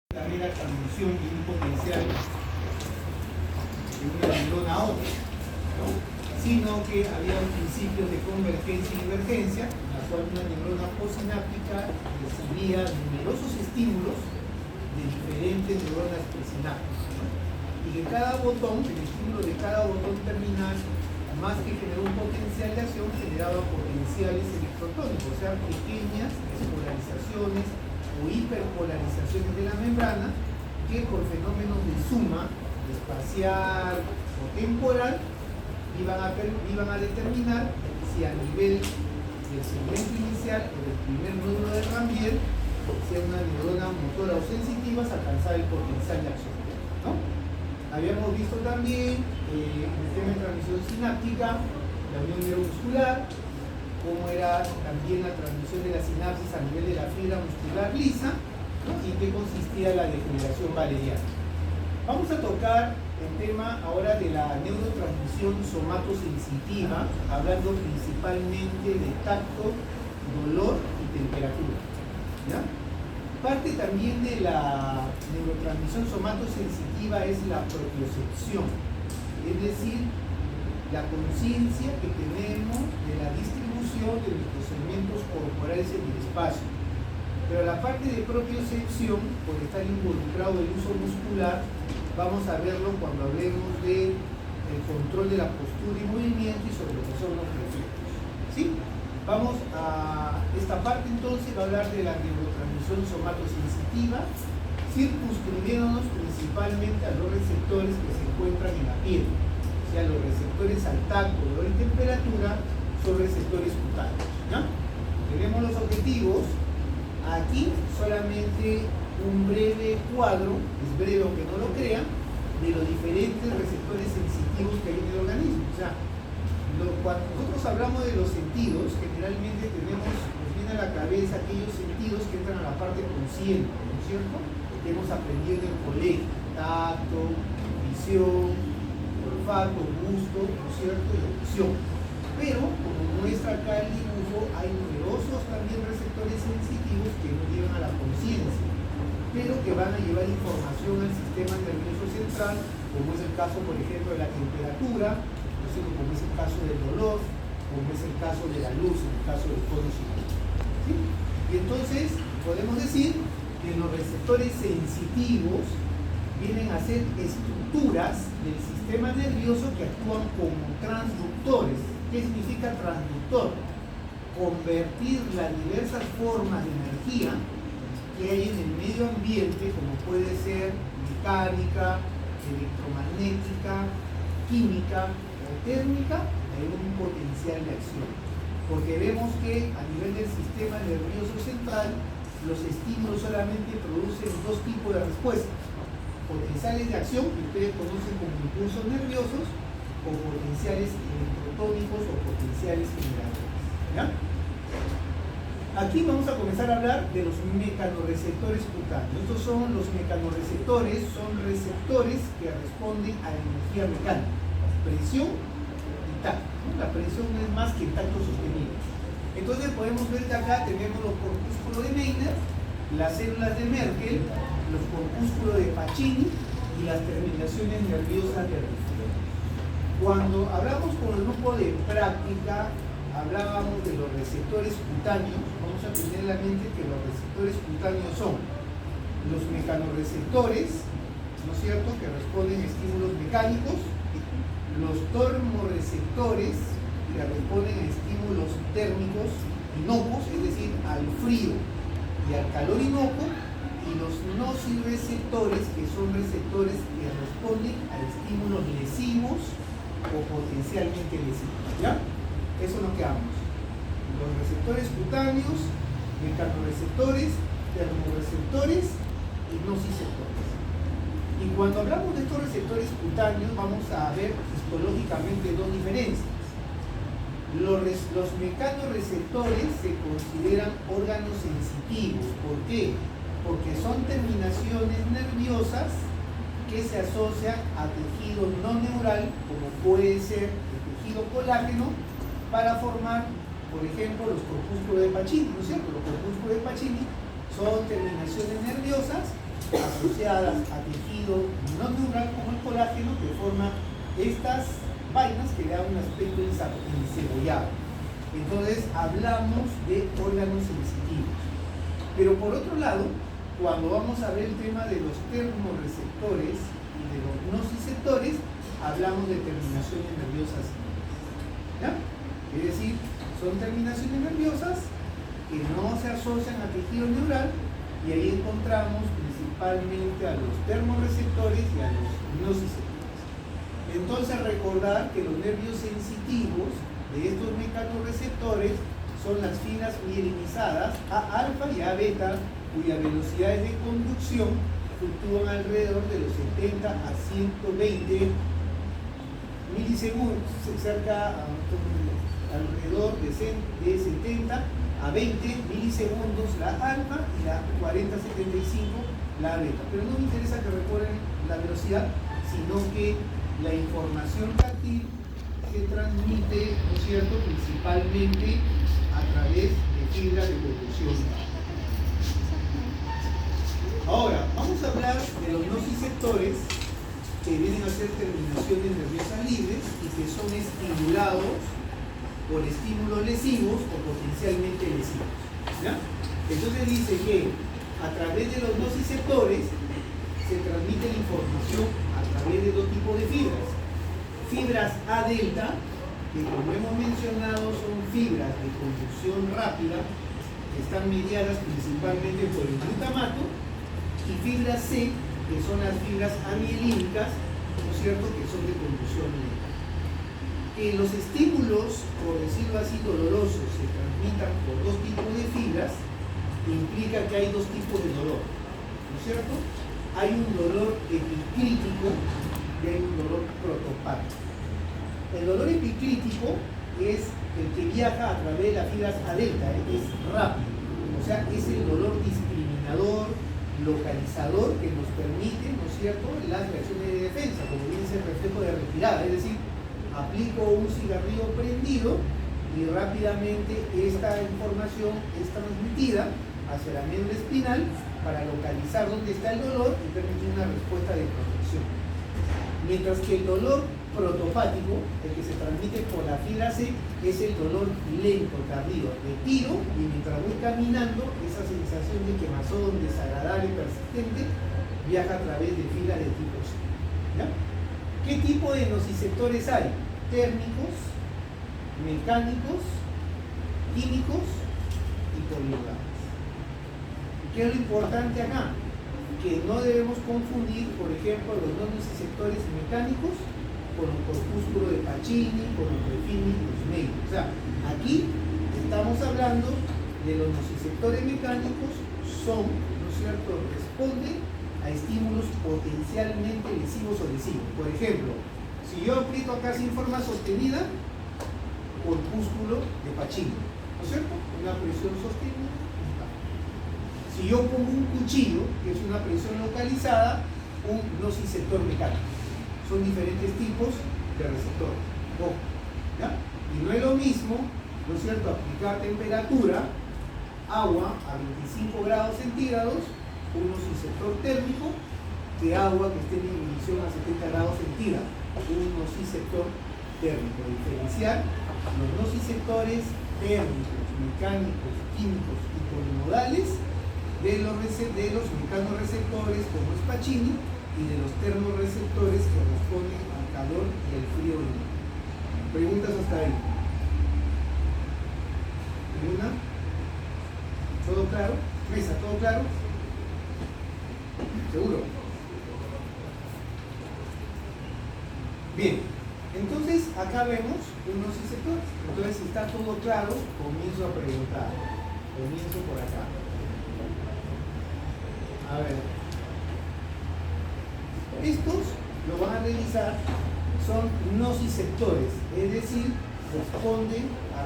también la transmisión de un potencial de una neurona a otra, ¿no? Sino que había un principio de convergencia y divergencia, en la cual una neurona postsináptica recibía numerosos estímulos de diferentes neuronas presinápticas, ¿no? Y que cada botón, el estímulo de cada botón terminal, más que generar un potencial de acción, generaba potenciales electrotónicos, o sea, pequeñas despolarizaciones o hiperpolarizaciones de la membrana que por fenómenos de suma espacial o temporal iban a determinar si a nivel del segmento inicial o del primer nódulo de Rambier, sea una neurona motora o sensitiva, se alcanzaba el potencial de acción, ¿no? Habíamos visto también en el tema de transmisión sináptica, la unión neuromuscular, cómo era también la transmisión de la sinapsis a nivel de la fibra muscular lisa, ¿no? Y qué consistía la degeneración valeriana. Vamos a tocar el tema ahora de la neurotransmisión somatosensitiva, hablando principalmente de tacto, dolor y temperatura, ¿ya? Parte también de la neurotransmisión somatosensitiva es la propiocepción, es decir, la conciencia que tenemos de la distribución de nuestros segmentos corporales en el espacio. Pero la parte de propiocepción, por estar involucrado el uso muscular, vamos a verlo cuando hablemos del control de la postura y movimiento y sobre lo que son los reflejos, ¿sí? Vamos a esta parte entonces, va a hablar de la neurotransmisión somatosensitiva, circunscribiéndonos principalmente a los receptores que se encuentran en la piel. O sea, los receptores al tacto, dolor y temperatura son receptores cutáneos, ¿ya? Tenemos los objetivos. Aquí solamente un breve cuadro, es breve aunque no lo crean, de los diferentes receptores sensitivos que hay en el organismo. O sea, cuando nosotros hablamos de los sentidos, generalmente nos viene a la cabeza aquellos sentidos que entran a la parte consciente, ¿no es cierto? Que hemos aprendido en el colegio: tacto, visión, olfato, gusto, ¿no es cierto? Y audición. Pero, como muestra acá el dibujo, hay numerosos también receptores sensitivos que no llevan a la conciencia, pero que van a llevar información al sistema nervioso central, como es el caso, por ejemplo, de la temperatura, ¿no es cierto? Como es el caso del dolor, como es el caso de la luz, en el caso del tono psicótico, ¿sí? Y entonces, podemos decir que los receptores sensitivos vienen a ser estructuras del sistema nervioso que actúan como transductores. ¿Qué significa transductor? Convertir las diversas formas de energía que hay en el medio ambiente, como puede ser mecánica, electromagnética, química o térmica, en un potencial de acción. Porque vemos que a nivel del sistema nervioso central, los estímulos solamente producen dos tipos de respuestas: potenciales de acción, que ustedes conocen como impulsos nerviosos, o potenciales electrotónicos o potenciales generadores, ¿ya? Aquí vamos a comenzar a hablar de los mecanoreceptores cutáneos. Estos son los mecanoreceptores, son receptores que responden a la energía mecánica, presión y tacto, ¿no? La presión no es más que el tacto sostenido. Entonces podemos ver que acá tenemos los corpúsculos de Meissner, las células de Merkel, los corpúsculos de Pacini y las terminaciones nerviosas de Riff. Cuando hablamos con el grupo de práctica, hablábamos de los receptores cutáneos. Vamos a tener en la mente que los receptores cutáneos son los mecanoreceptores, ¿no es cierto?, que responden a estímulos mecánicos, los termorreceptores, que responden a estímulos térmicos inocuos, es decir, al frío y al calor inocuo, y los nocireceptores, que son receptores que responden a estímulos lesivos o potencialmente lesivos, ¿ya? Eso es lo que hablamos. Los receptores cutáneos, mecanoreceptores, termorreceptores y nociceptores. Y cuando hablamos de estos receptores cutáneos, vamos a ver histológicamente dos diferencias. Los mecanoreceptores se consideran órganos sensitivos. ¿Por qué? Porque son terminaciones nerviosas que se asocian a tejido no neural, como puede ser el tejido colágeno, para formar, por ejemplo, los corpúsculos de Pacini, ¿no es cierto? Los corpúsculos de Pacini son terminaciones nerviosas asociadas a tejido no neural como el colágeno que forma estas vainas que le dan un aspecto encebollado. Entonces hablamos de órganos sensitivos. Pero por otro lado, cuando vamos a ver el tema de los termorreceptores y de los nociceptores, hablamos de terminaciones nerviosas. ¿Ya? Es decir, son terminaciones nerviosas que no se asocian a tejido neural y ahí encontramos principalmente a los termorreceptores y a los nociceptores. Entonces recordar que los nervios sensitivos de estos mecanorreceptores son las fibras mielinizadas A alfa y A beta, cuyas velocidades de conducción fluctúan alrededor de los 70 a 120 milisegundos, alrededor de 70 a 20 milisegundos la alfa y la 40-75 la beta. Pero no me interesa que recuerden la velocidad, sino que la información táctil se transmite, ¿no es cierto?, principalmente a través de fibras de conducción. Ahora, vamos a hablar de los nociceptores, que vienen a ser terminaciones nerviosas libres y que son estimulados por estímulos lesivos o potencialmente lesivos. ¿Ya? Entonces dice que a través de los nociceptores se transmite la información a través de dos tipos de fibras. Fibras A delta, que como hemos mencionado son fibras de conducción rápida, que están mediadas principalmente por el glutamato, y fibras C, que son las fibras amielínicas, ¿no es cierto?, que son de conducción lenta. Que los estímulos, por decirlo así, dolorosos se transmitan por dos tipos de fibras, implica que hay dos tipos de dolor, ¿no es cierto? Hay un dolor epicrítico y hay un dolor protopático. El dolor epicrítico es el que viaja a través de las fibras A delta, es rápido, o sea, es el dolor discriminador, localizador que nos permite, ¿no es cierto?, las reacciones de defensa, como dice el reflejo de retirada, es decir, aplico un cigarrillo prendido y rápidamente esta información es transmitida hacia la médula espinal para localizar dónde está el dolor y permitir una respuesta de protección. Mientras que el dolor protopático, el que se transmite por la fibra C, es el dolor lento, tardío, retiro y mientras voy caminando, esa sensación de quemazón desagradable, persistente, viaja a través de fibras de tipo C. ¿Ya? ¿Qué tipo de nociceptores hay? Térmicos, mecánicos, químicos y poliorganos. ¿Qué es lo importante acá? Que no debemos confundir, por ejemplo, los nociceptores mecánicos con el corpúsculo de Pacini, con los Ruffini y los Meyer. O sea, aquí estamos hablando de los nociceptores mecánicos, son, ¿no es cierto?, responden a estímulos potencialmente lesivos o lesivos. Por ejemplo, si yo aprieto acá sin forma sostenida, corpúsculo de Pacini, ¿no es cierto?, una presión sostenida. Si yo pongo un cuchillo, que es una presión localizada, un nociceptor mecánico. Son diferentes tipos de receptores. Ojo, ¿ya? Y no es lo mismo, ¿no es cierto?, aplicar temperatura, agua a 25 grados centígrados, un nociceptor térmico, que agua que esté en inhibición a 70 grados centígrados, un nociceptor térmico. Diferenciar los nociceptores térmicos, mecánicos, químicos y polimodales de los mecanorreceptores como es Pacini y de los termorreceptores que responden al calor y al frío. ¿Preguntas hasta ahí? ¿Ninguna? ¿Todo claro? ¿Mesa? ¿Todo claro? ¿Seguro? Bien, entonces acá vemos un nociceptor. Entonces, si está todo claro, comienzo a preguntar. Comienzo por acá. A ver, estos lo van a revisar, son nociceptores, es decir, responden a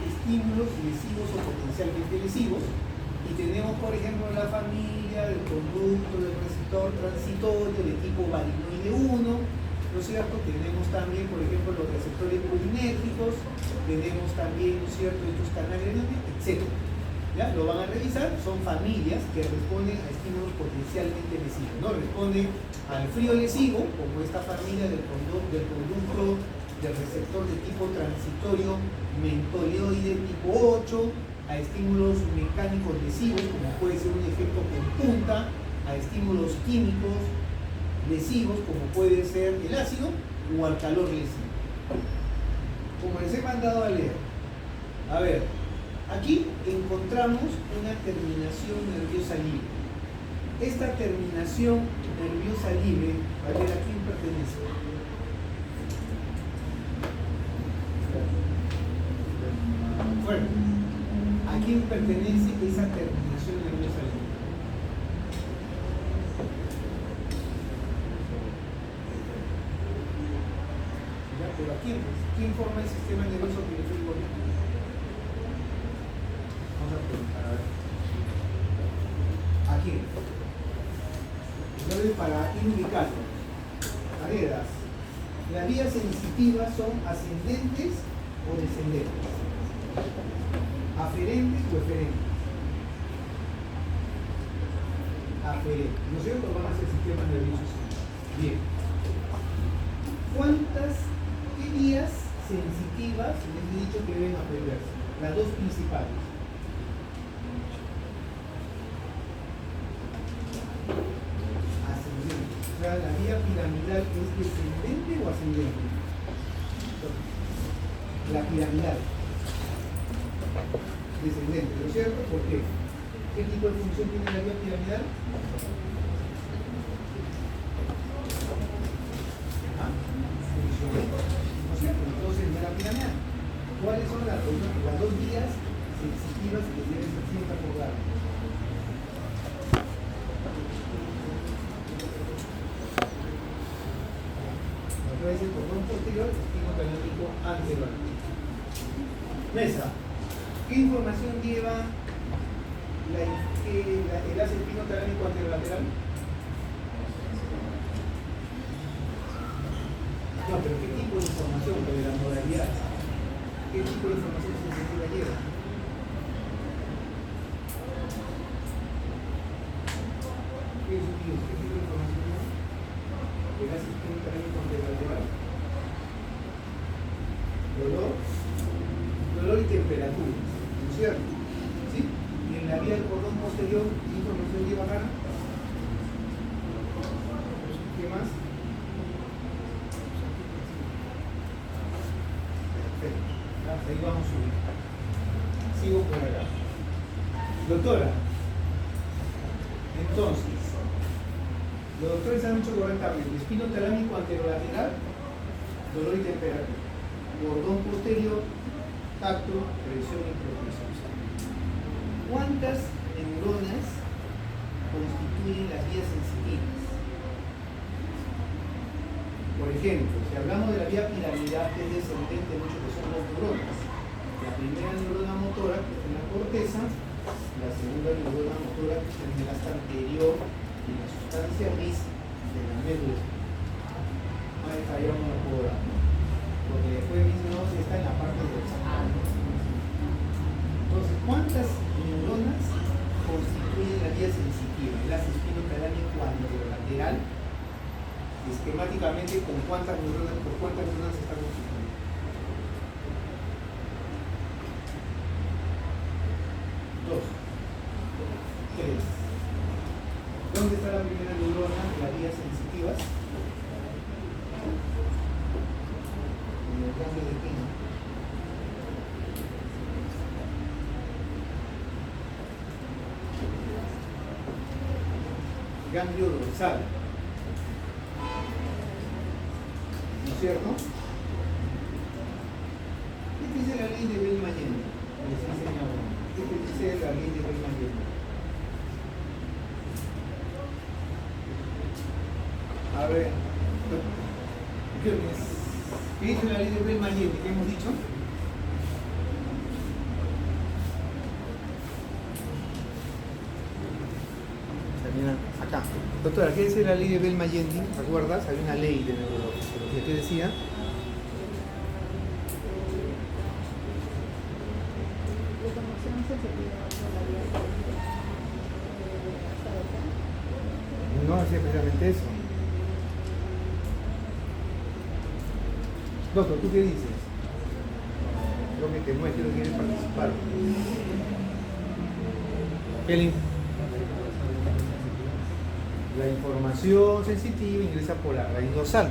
estímulos lesivos o potencialmente lesivos. Y tenemos, por ejemplo, la familia del conducto del receptor transitorio de tipo valinoide 1, ¿no es cierto? Tenemos también, por ejemplo, los receptores polinérgicos, tenemos también, ¿no es cierto?, estos canales, etc. ¿Ya? Lo van a revisar, son familias que responden a estímulos potencialmente lesivos, ¿no? Responden al frío lesivo, como esta familia del conducto del receptor de tipo transitorio mentoleoide tipo 8, a estímulos mecánicos lesivos, como puede ser un efecto con punta, a estímulos químicos lesivos, como puede ser el ácido, o al calor lesivo. Como les he mandado a leer, a ver, aquí encontramos una terminación nerviosa libre. Esta terminación nerviosa libre, a ver, ¿a quién pertenece? Bueno, ¿a quién pertenece esa terminación nerviosa libre? ¿Ya? ¿Pero a quién? ¿Quién forma el sistema nervioso periférico? Vamos a preguntar, a ver. ¿A quién? Entonces, para indicarlo, Aredas, ¿las vías sensitivas son ascendentes o descendentes? ¿Aferentes o eferentes? Aferentes. ¿No es cierto? Van a ser sistemas nerviosos. Bien. ¿Qué vías sensitivas les he dicho que deben aprenderse? Las dos principales. Ascendente. O sea, la vía piramidal es descendente o ascendente. La piramidal. Descendente, ¿no es cierto? ¿Por qué? ¿Qué tipo de función tiene la vía piramidal? Función, ¿no es cierto? Entonces, de la piramidal, ¿cuáles son las dos vías sensitivas que deben ser siempre acordadas? Otra vez el cordón posterior, espino canónico anterior. Mesa. ¿Qué información lleva el enlace espino talámico anterolateral? No, pero ¿qué tipo de información? Lo de la modalidad. ¿Qué tipo de información sensitiva lleva? ¿Qué es un virus? ¿Qué tipo de información lleva? El enlace espino talámico anterolateral. Dolor y temperatura. ¿No es cierto? ¿Sí? Y en la vía del cordón posterior, ¿qué información lleva acá? ¿Qué más? Perfecto. Hasta ahí vamos a subir. Sigo por acá. Doctora, entonces, los doctores han dicho correctamente: espino talámico anterolateral, dolor y temperatura. Cordón posterior, tacto, presión y propulsión. ¿Cuántas neuronas constituyen las vías sensitivas? Por ejemplo, si hablamos de la vía piramidal, que es descendente, mucho que son dos neuronas. La primera neurona motora, que está en la corteza, la segunda neurona motora, que está en el asta anterior y la sustancia gris de la médula. Ahí fallamos la coda, porque después dice, no, si está en la parte dorsal. Entonces, ¿cuántas neuronas constituyen la vía sensitiva? El enlace espino talámico anterolateral, esquemáticamente, ¿por cuántas neuronas está constituido? Dos. Tres. ¿Dónde está la primera neurona de las vías sensitivas? En el ganglio de Pino. Ganglio dorsal. ¿No es cierto? ¿Qué dice la ley de Bell-Mayenne? Les he enseñado. ¿Qué dice la ley de Bell-Mayenne? A ver, ¿qué dice la ley de Bell-Mayenne? ¿Qué hemos dicho? Termina acá. Doctora, ¿qué dice la ley de Bell-Mayenne? ¿Recuerdas? Había una ley de neurología. ¿Qué decía? Locomoción sensitiva a la vía hacía precisamente eso. Doctor, ¿tú qué dices? Creo que te muestro que quieres participar. La información sensitiva ingresa por la raíz dorsal.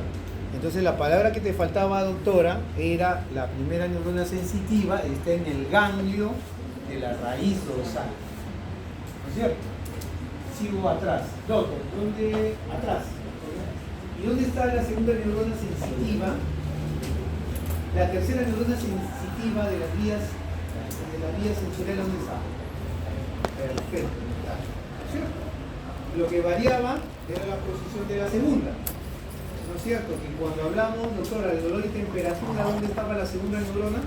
Entonces la palabra que te faltaba, doctora, era la primera neurona sensitiva, está en el ganglio de la raíz dorsal. ¿No es cierto? Sigo atrás. Doctor, ¿dónde? Atrás. ¿Y dónde está la segunda neurona sensitiva? La tercera neurona sensitiva de las vías sensoriales, ¿dónde está? Perfecto. ¿Cierto? Lo que variaba era la posición de la segunda. ¿No es cierto? Que cuando hablamos, doctora, de dolor y temperatura, ¿dónde estaba la segunda neurona?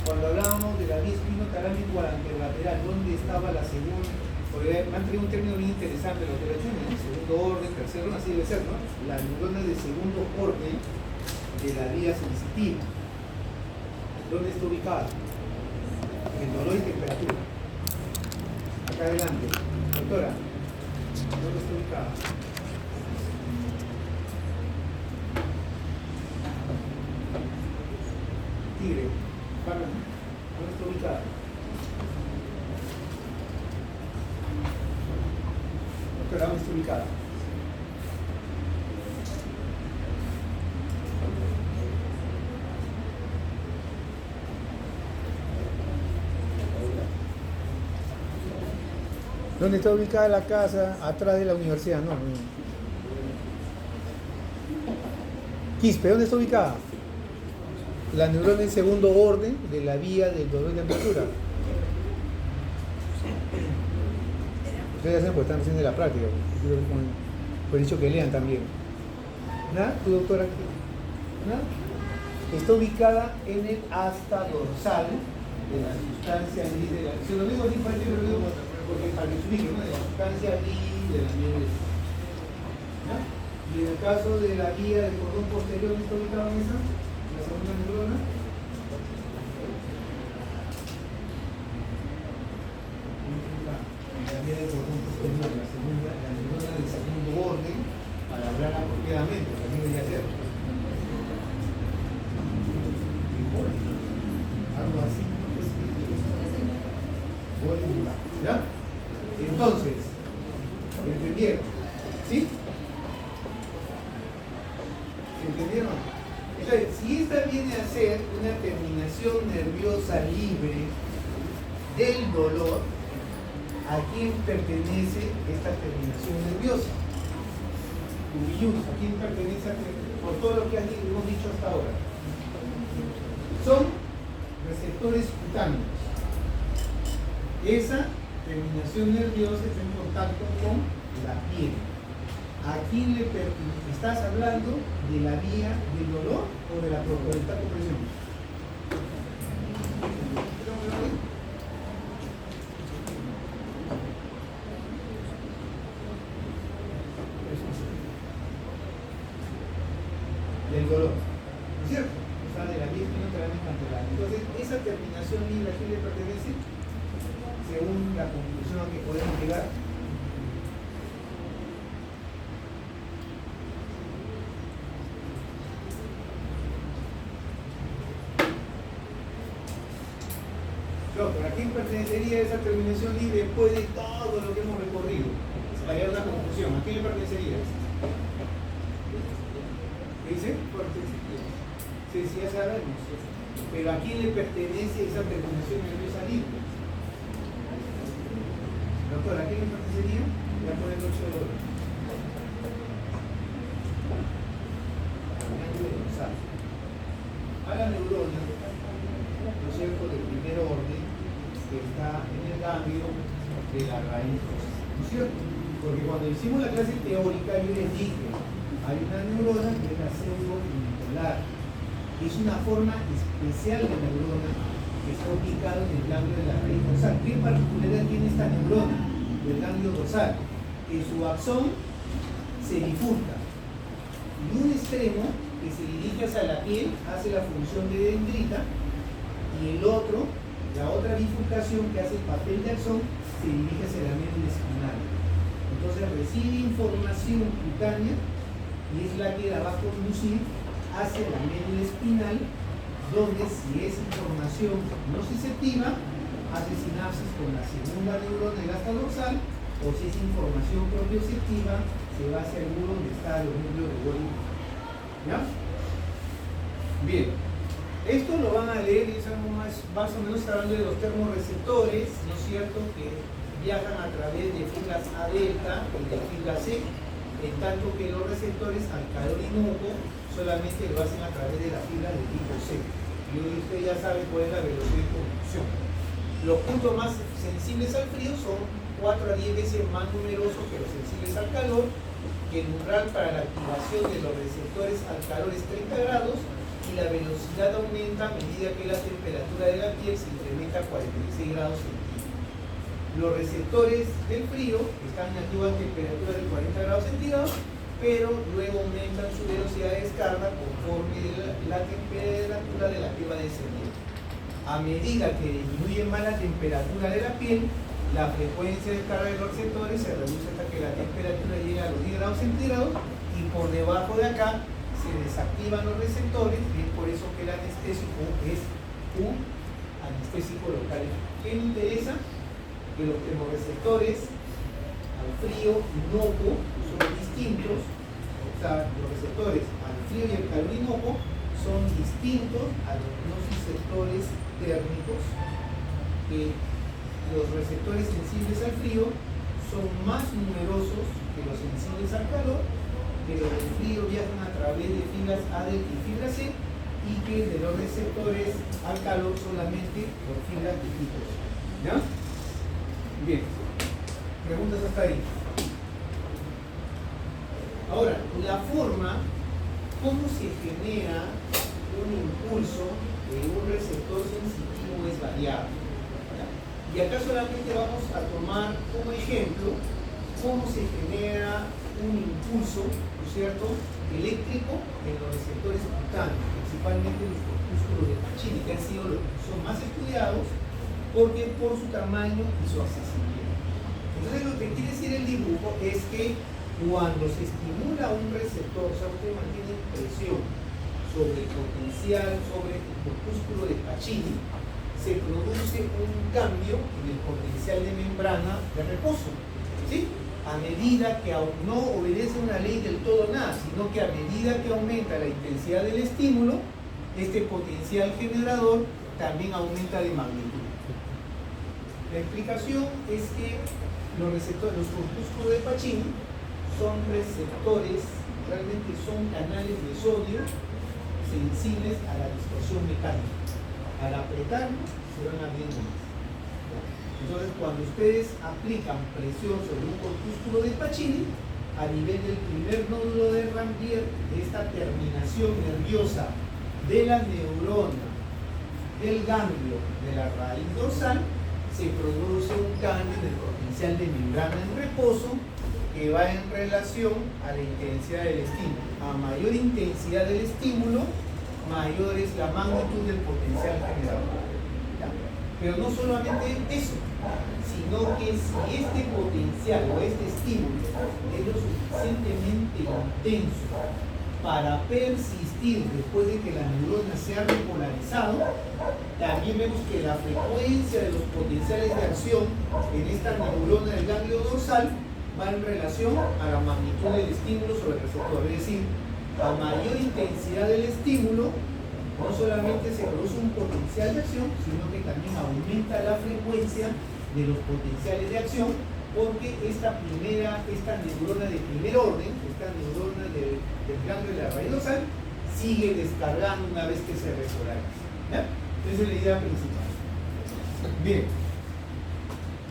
Cuando hablábamos de la vía espinotalámico anterolateral, ¿dónde estaba la segunda? Porque me han traído un término bien interesante, la operación, ¿no? Segundo orden, tercer orden, así debe ser, ¿no? La neurona de segundo orden de la vía sensitiva. ¿Dónde está ubicada? En dolor y temperatura. Acá adelante. Doctora, ¿dónde está ubicada? Tigre, ¿dónde está ubicada? Doctora, ¿dónde está ubicada? ¿Dónde está ubicada la casa? Atrás de la universidad, no. Quispe, ¿dónde está ubicada? La neurona en segundo orden de la vía del dolor y la temperatura. Ustedes hacen pues están haciendo la práctica. Por dicho que lean también. ¿Nada? ¿Tu doctora? ¿Nada? Está ubicada en el asta dorsal de la sustancia gris de la... Se lo digo así para que lo digo porque para que se ubique, ¿no? De la sustancia gris de la mieles. ¿Ya? Y en el caso de la vía del cordón posterior, ¿está ubicada en esa? La segunda neurona. La vía del cordón posterior, la neurona del segundo orden, para hablar apropiadamente, también debería ser. Algo así. ¿Ya? Entonces, ¿entendieron? ¿Sí? ¿Entendieron? Entonces, si esta viene a ser una terminación nerviosa libre del dolor, ¿a quién pertenece esta terminación nerviosa? ¿A quién pertenece? Por todo lo que hemos dicho hasta ahora. Son receptores cutáneos. Esa terminación nerviosa está en contacto con la piel. ¿A quién le pertenece? ¿Estás hablando de la vía del dolor o de la compresión? Del dolor, ¿no es cierto? O sea, de la vía espinotalámica anterior. Entonces, esa terminación libre, ¿a quién le pertenece? Según la conclusión a que podemos llegar. Doctor, ¿a quién pertenecería esa terminación libre después de todo lo que hemos recorrido? Para llegar a una conclusión, ¿a quién le pertenecería? ¿Qué dice? Sí, ya sabemos. Pero ¿a quién le pertenece esa terminación nerviosa libre? Doctor, ¿a quién le pertenecería? Voy a poner 8 de oro. A la neurona, ¿no es cierto?, del primer orden, que está en el ganglio de la raíz, ¿no es cierto? Porque cuando hicimos la clase teórica, yo les dije, hay una neurona que es la pseudo-unipolar. Es una forma especial de neurona que está ubicada en el ganglio de la raíz dorsal. ¿Qué particularidad tiene esta neurona del ganglio dorsal? Que su axón se bifurca y un extremo que se dirige hacia la piel hace la función de dendrita y el otro, la otra bifurcación que hace el papel de axón, se dirige hacia la médula espinal. Entonces recibe información cutánea y es la que la va a conducir hacia la médula espinal, donde si esa información nociceptiva hace sinapsis con la segunda neurona del asta dorsal, o si esa información propioceptiva se va hacia el muro donde está los núcleos de Golgi. ¿Ya? Bien, esto lo van a leer y es algo más o menos hablando de los termorreceptores, ¿no es cierto?, que viajan a través de fibras A delta y de fibra C, en tanto que los receptores al calor inocuo solamente lo hacen a través de la fibra de tipo C. Y hoy usted ya sabe cuál es la velocidad de conducción. Los puntos más sensibles al frío son 4 a 10 veces más numerosos que los sensibles al calor, que el umbral para la activación de los receptores al calor es 30 grados y la velocidad aumenta a medida que la temperatura de la piel se incrementa a 46 grados centígrados. Los receptores del frío están activos a temperatura de 40 grados centígrados, pero luego aumentan su velocidad de descarga conforme la temperatura de la piel va descendiendo. A medida que disminuye más la temperatura de la piel, la frecuencia de carga de los receptores se reduce hasta que la temperatura llega a los 10 grados centígrados y por debajo de acá se desactivan los receptores y es por eso que el anestésico es un anestésico local. ¿Qué me interesa? Que los termorreceptores al frío inocuo son distintos, o sea, los receptores al frío y al calor inocuo son distintos a los nociceptores térmicos, que los receptores sensibles al frío son más numerosos que los sensibles al calor, que los del frío viajan a través de fibras A delta y fibra C, y que de los receptores al calor solamente por fibras de tipo C. ¿Ya? Bien. Preguntas hasta ahí. Ahora, la forma, cómo se genera un impulso de un receptor sensitivo es variable. ¿Ya? Y acá solamente vamos a tomar como ejemplo cómo se genera un impulso, ¿no es cierto?, eléctrico en los receptores cutáneos, principalmente los corpúsculos de Pacini, que han sido los que son más estudiados porque por su tamaño y su accesibilidad. Entonces lo que quiere decir el dibujo es que cuando se estimula un receptor, o sea, usted mantiene presión sobre el potencial, sobre el corpúsculo de Pacini, se produce un cambio en el potencial de membrana de reposo, ¿sí? A medida que no obedece una ley del todo nada, sino que a medida que aumenta la intensidad del estímulo, este potencial generador también aumenta de magnitud. La explicación es que los corpúsculos de Pacini son receptores, realmente son canales de sodio sensibles a la distorsión mecánica. Al apretarlos se van abriendo más. Entonces, cuando ustedes aplican presión sobre un corpúsculo de Pacini, a nivel del primer nódulo de Rambier, de esta terminación nerviosa de la neurona del ganglio de la raíz dorsal, se produce un cambio en el potencial de membrana en reposo que va en relación a la intensidad del estímulo. A mayor intensidad del estímulo, mayor es la magnitud del potencial generador. ¿Ya? Pero no solamente eso, sino que si este potencial o este estímulo es lo suficientemente intenso para persistir después de que la neurona se ha repolarizado, también vemos que la frecuencia de los potenciales de acción en esta neurona del ganglio dorsal va en relación a la magnitud del estímulo sobre el receptor. Es decir, a mayor intensidad del estímulo, no solamente se produce un potencial de acción, sino que también aumenta la frecuencia de los potenciales de acción, porque esta neurona de primer orden, esta neurona del ganglio de la raíz dorsal, sigue descargando una vez que se repolariza. ¿Ya? Esa es la idea principal. Bien.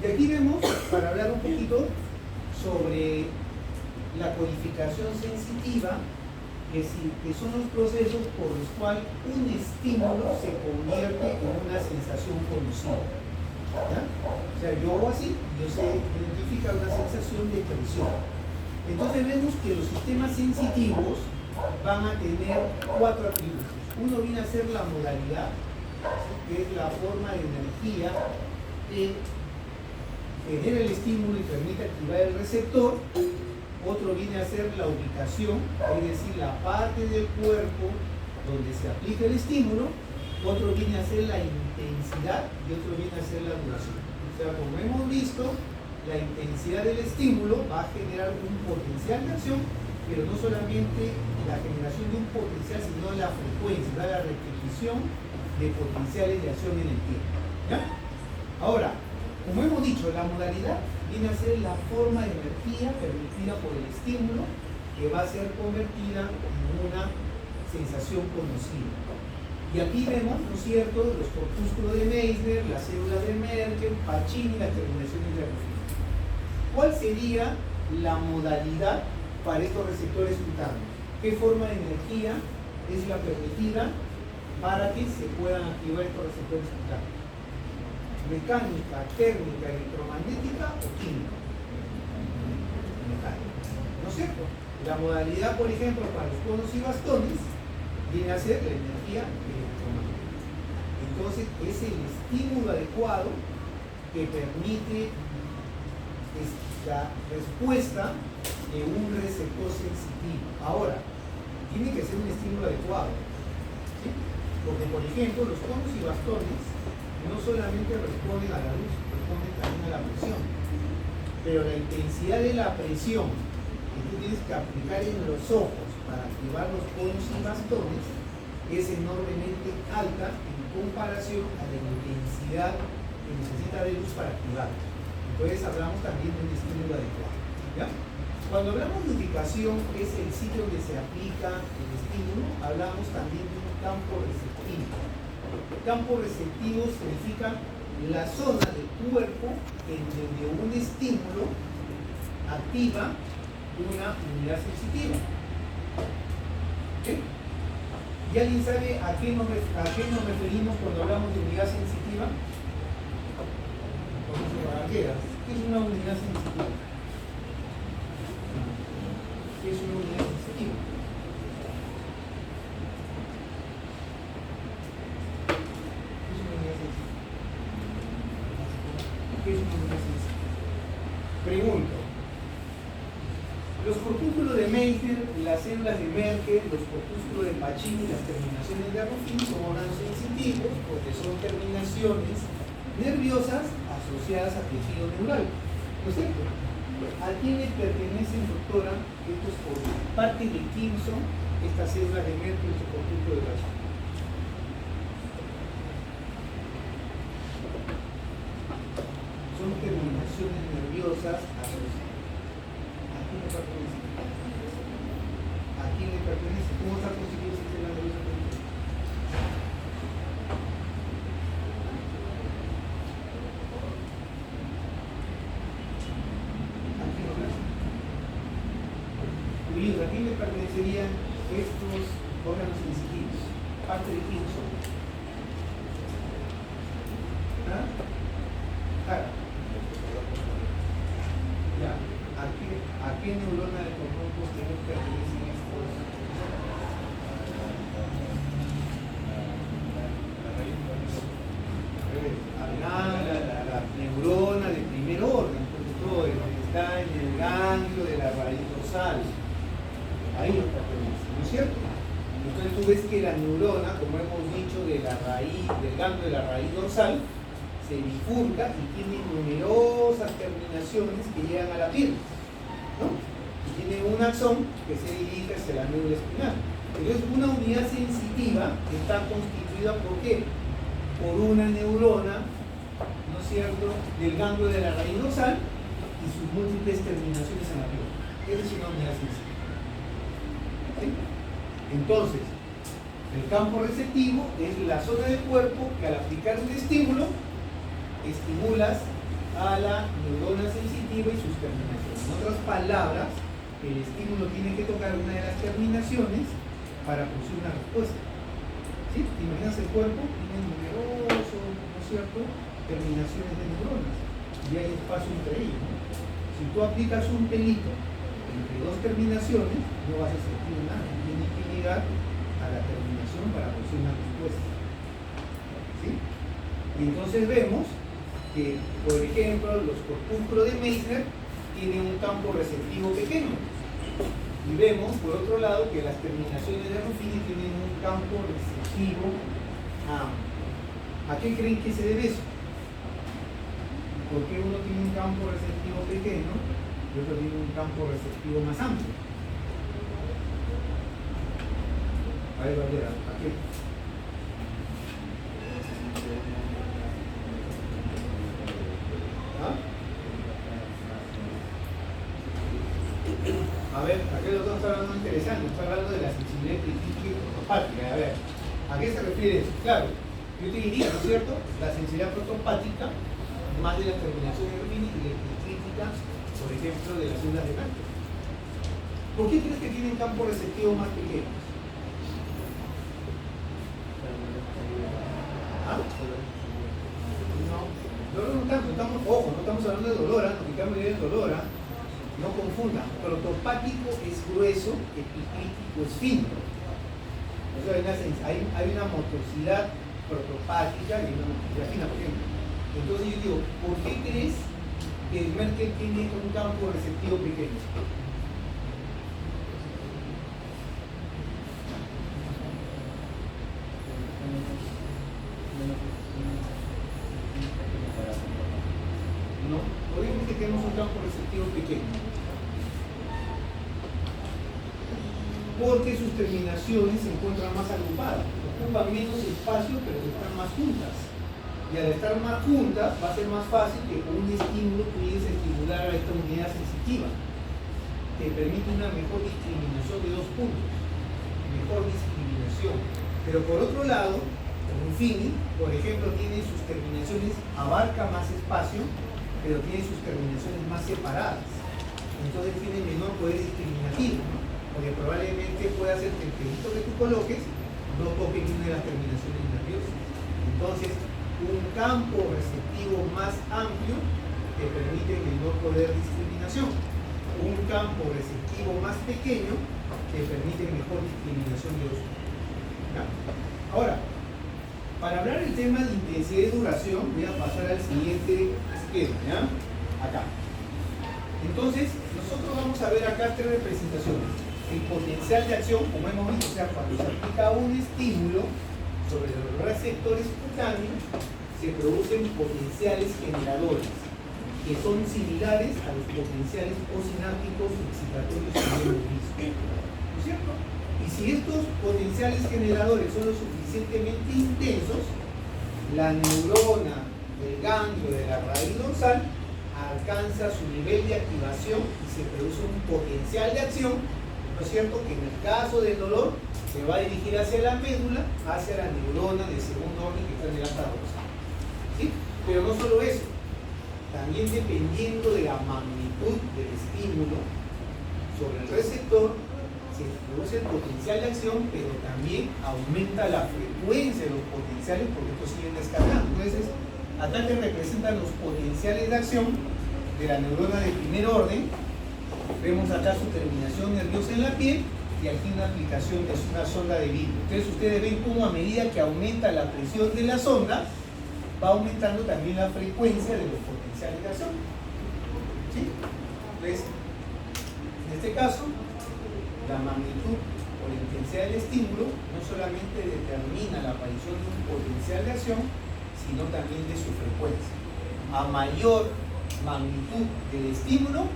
Y aquí vemos, para hablar un poquito sobre la codificación sensitiva, que son los procesos por los cuales un estímulo se convierte en una sensación conocida. ¿Ya? O sea, yo hago así, yo sé identificar una sensación de presión. Entonces vemos que los sistemas sensitivos van a tener 4 atributos. Uno viene a ser la modalidad, que es la forma de energía que genera el estímulo y permite activar el receptor. Otro viene a ser la ubicación, es decir, la parte del cuerpo donde se aplica el estímulo. Otro viene a ser la intensidad y otro viene a ser la duración. O sea, como hemos visto, la intensidad del estímulo va a generar un potencial de acción, pero no solamente la generación de un potencial, sino la frecuencia, la repetición de potenciales de acción en el tiempo. ¿Ya? Ahora, como hemos dicho, la modalidad viene a ser la forma de energía permitida por el estímulo que va a ser convertida en una sensación conocida. Y aquí vemos, ¿no es cierto?, los corpúsculos de Meissner, las células de Merkel, Pacini, las terminaciones de Ruffin. ¿Cuál sería la modalidad para estos receptores cutáneos? ¿Qué forma de energía es la permitida para que se puedan activar estos receptores cutáneos? ¿Mecánica, térmica, electromagnética o química? Mecánica, ¿no es cierto? La modalidad, por ejemplo, para los conos y bastones viene a ser la energía electromagnética. Entonces, es el estímulo adecuado que permite la respuesta de un receptor sensitivo. Ahora, tiene que ser un estímulo adecuado, ¿sí? Porque, por ejemplo, los conos y bastones no solamente responden a la luz, responden también a la presión. Pero la intensidad de la presión que tú tienes que aplicar en los ojos para activar los conos y bastones es enormemente alta en comparación a la intensidad que necesita de luz para activar. Entonces hablamos también de un estímulo adecuado, ¿ya? Cuando hablamos de ubicación, que es el sitio donde se aplica el estímulo, hablamos también de un campo receptivo. Campo receptivo significa la zona del cuerpo en donde un estímulo activa una unidad sensitiva. ¿Sí? ¿Y alguien sabe a qué nos referimos cuando hablamos de unidad sensitiva? ¿Qué es una unidad sensitiva? ¿Qué es una unidad sensitiva? ¿Qué es una unidad sensitiva? Pregunto. Los corpúsculos de Meissner, las células de Merkel, los corpúsculos de Pacini y las terminaciones de Ruffin son órganos sensitivos porque son terminaciones nerviosas asociadas a tejido neural. ¿No es cierto? ¿A quién le pertenecen, doctora, estos por parte de Kimson, estas células de Merkel y su corpúsculo de Pacini? Son terminaciones nerviosas asociadas. ¿A quién le pertenece? ¿A quién le pertenece? ¿Cómo está constituido el sistema nervioso? ¿A quién le pertenecerían estos órganos sensitivos? Parte de quién son. ¿Ah? Claro. Ya. ¿A qué neurona del cordón posterior pertenecen estos? La neurona del primer órgano, porque está en el ganglio de la raíz dorsal. Ahí nos pertenece, ¿no es cierto? Entonces tú ves que la neurona, como hemos dicho, de la raíz, del ganglio de la raíz dorsal, se bifurca y tiene numerosas terminaciones que llegan a la piel, ¿no? Y tiene un axón que se dirige hacia la médula espinal. Entonces una unidad sensitiva está constituida ¿por qué? Por una neurona, ¿no es cierto?, del ganglio de la raíz dorsal y sus múltiples terminaciones en la piel. Esa es una unidad sensitiva. ¿Sí? Entonces, el campo receptivo es la zona del cuerpo que al aplicar un estímulo estimulas a la neurona sensitiva y sus terminaciones. En otras palabras, el estímulo tiene que tocar una de las terminaciones para producir una respuesta. ¿Sí? ¿Te imaginas el cuerpo? Tiene numerosos, ¿no es cierto?, terminaciones de neuronas y hay espacio entre ellos, ¿no? Si tú aplicas un pelito entre dos terminaciones, no vas a sentir nada, tienes que llegar a la terminación para producir una respuesta. ¿Sí? Y entonces vemos que, por ejemplo, los corpúsculos de Meissner tienen un campo receptivo pequeño. Y vemos, por otro lado, que las terminaciones de Ruffini tienen un campo receptivo amplio. ¿A qué creen que se debe eso? ¿Por qué uno tiene un campo receptivo pequeño y otro tiene un campo receptivo más amplio? A ver, Valera, ¿a qué? ¿Ah? A ver, aquí lo estamos hablando interesante, estamos hablando de la sensibilidad crítica y protopática. A ver, ¿a qué se refiere eso? Claro, yo te diría, ¿no es cierto? La sensibilidad protopática, más de la terminación de Ruffini y crítica, por ejemplo, de las ondas de Merkel. ¿Por qué crees que tienen campo receptivo más pequeño? ¿Ah? No tanto, ojo, no estamos hablando de dolor, nos quitamos la idea del dolor, no confundan. Protopático es grueso, epicrítico es fino. O sea, hay una motricidad protopática y una motricidad fina, por ejemplo. Entonces yo digo, ¿por qué crees que el Merkel tiene un campo receptivo pequeño? No, ¿por qué crees que tenemos un campo receptivo pequeño? Porque sus terminaciones se encuentran más agrupadas, ocupan menos espacio pero están más juntas. Y al estar más juntas va a ser más fácil que con un estímulo pudiese estimular a esta unidad sensitiva. Te permite una mejor discriminación de dos puntos. Mejor discriminación. Pero por otro lado, Ruffini, por ejemplo, tiene sus terminaciones, abarca más espacio, pero tiene sus terminaciones más separadas. Entonces tiene menor poder discriminativo, ¿no? Porque probablemente pueda ser que el pelito que tú coloques no toque ninguna de las terminaciones nerviosas. Entonces, un campo receptivo más amplio te permite menor poder de discriminación. Un campo receptivo más pequeño te permite mejor discriminación de los puntos. ¿Ya? Ahora, para hablar del tema de intensidad y duración, voy a pasar al siguiente esquema, ¿ya? Acá. Entonces, nosotros vamos a ver acá tres representaciones. El potencial de acción, como hemos visto, o sea, cuando se aplica un estímulo sobre los receptores cutáneos, se producen potenciales generadores, que son similares a los potenciales posinápticos excitatorios que hemos visto. ¿No es cierto? Y si estos potenciales generadores son lo suficientemente intensos, la neurona del ganglio de la raíz dorsal alcanza su nivel de activación y se produce un potencial de acción, ¿no es cierto?, que en el caso del dolor se va a dirigir hacia la médula, hacia la neurona de segundo orden que está en el asta dorsal. ¿Sí? Pero no solo eso, también dependiendo de la magnitud del estímulo sobre el receptor, se produce el potencial de acción, pero también aumenta la frecuencia de los potenciales porque estos siguen descargando. Entonces, acá te representan los potenciales de acción de la neurona de primer orden. Vemos acá su terminación nerviosa en la piel y aquí una aplicación de una sonda de vidrio. Entonces ustedes ven cómo a medida que aumenta la presión de la sonda, va aumentando también la frecuencia de los potenciales de acción. ¿Sí? Entonces, en este caso, la magnitud o la intensidad del estímulo no solamente determina la aparición de un potencial de acción, sino también de su frecuencia. A mayor magnitud del estímulo,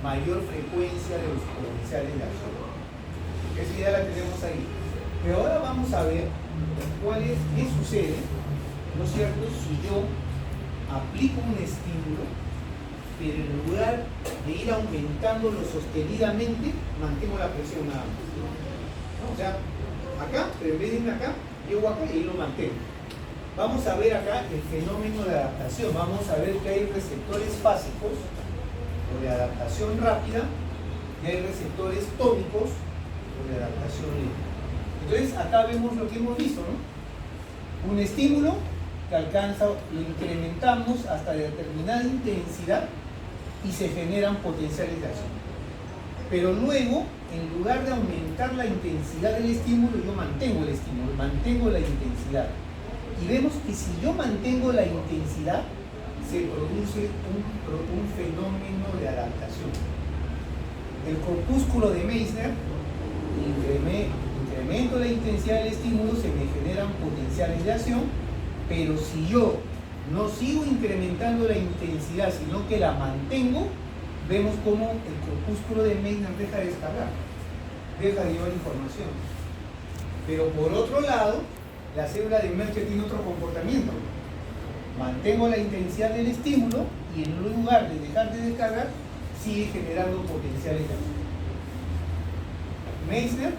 mayor frecuencia de los potenciales de acción. Esa idea la tenemos ahí. Pero ahora vamos a ver qué sucede, ¿no es cierto?, si yo aplico un estímulo, pero en lugar de ir aumentándolo sostenidamente, mantengo la presión nada más. ¿No? O sea, acá, pero en vez de irme acá, llego acá y lo mantengo. Vamos a ver acá el fenómeno de adaptación. Vamos a ver que hay receptores fásicos o de adaptación rápida y hay receptores tónicos o de adaptación lenta. Entonces acá vemos lo que hemos visto, ¿no? Un estímulo que alcanza, lo incrementamos hasta determinada intensidad y se generan potenciales de acción. Pero luego, en lugar de aumentar la intensidad del estímulo, yo mantengo el estímulo, mantengo la intensidad. Y vemos que si yo mantengo la intensidad, se produce un fenómeno de adaptación. El corpúsculo de Meissner, incremento la intensidad del estímulo, se me generan potenciales de acción, pero si yo no sigo incrementando la intensidad, sino que la mantengo, vemos cómo el corpúsculo de Meissner deja de descargar, deja de llevar información. Pero por otro lado, la célula de Merkel tiene otro comportamiento. Mantengo la intensidad del estímulo y en lugar de dejar de descargar, sigue generando potenciales de acción. Meissner,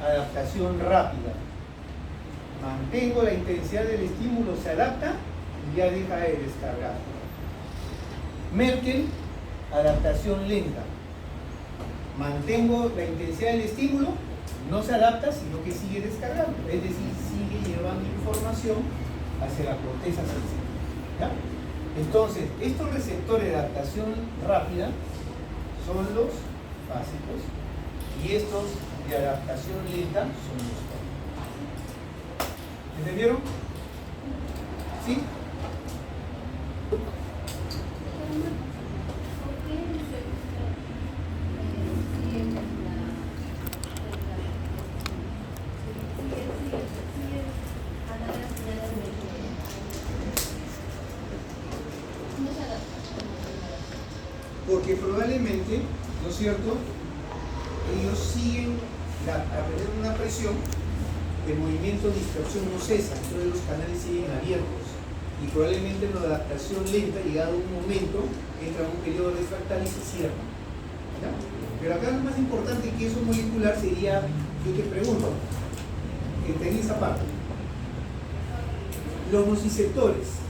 adaptación rápida. Mantengo la intensidad del estímulo, se adapta y ya deja de descargar. Merkel, adaptación lenta. Mantengo la intensidad del estímulo, no se adapta, sino que sigue descargando, es decir, sigue llevando información hacia la corteza sensible. ¿Ya? Entonces, estos receptores de adaptación rápida son los básicos y estos de adaptación lenta son los tónicos. ¿Entendieron? ¿Sí? Porque probablemente, ¿no es cierto?, ellos siguen a tener una presión, el movimiento de dispersión no cesa, entonces los canales siguen abiertos y probablemente la adaptación lenta, llegado un momento, entra en un periodo refractario y se cierra. ¿Ya? Pero acá lo más importante que eso molecular sería, yo te pregunto, que tenés esa parte, los nociceptores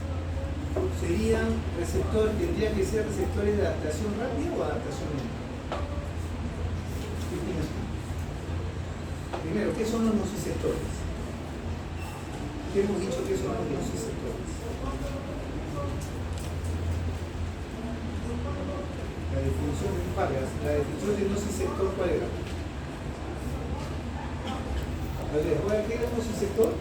serían receptores, tendrían que ser receptores de adaptación rápida o adaptación lenta. ¿Qué opinas tú? Primero, ¿qué son los nociceptores? ¿Qué hemos dicho que son los nociceptores? La definición de la definición de nociceptor, ¿cuál era? A ver, ¿qué era un nociceptor?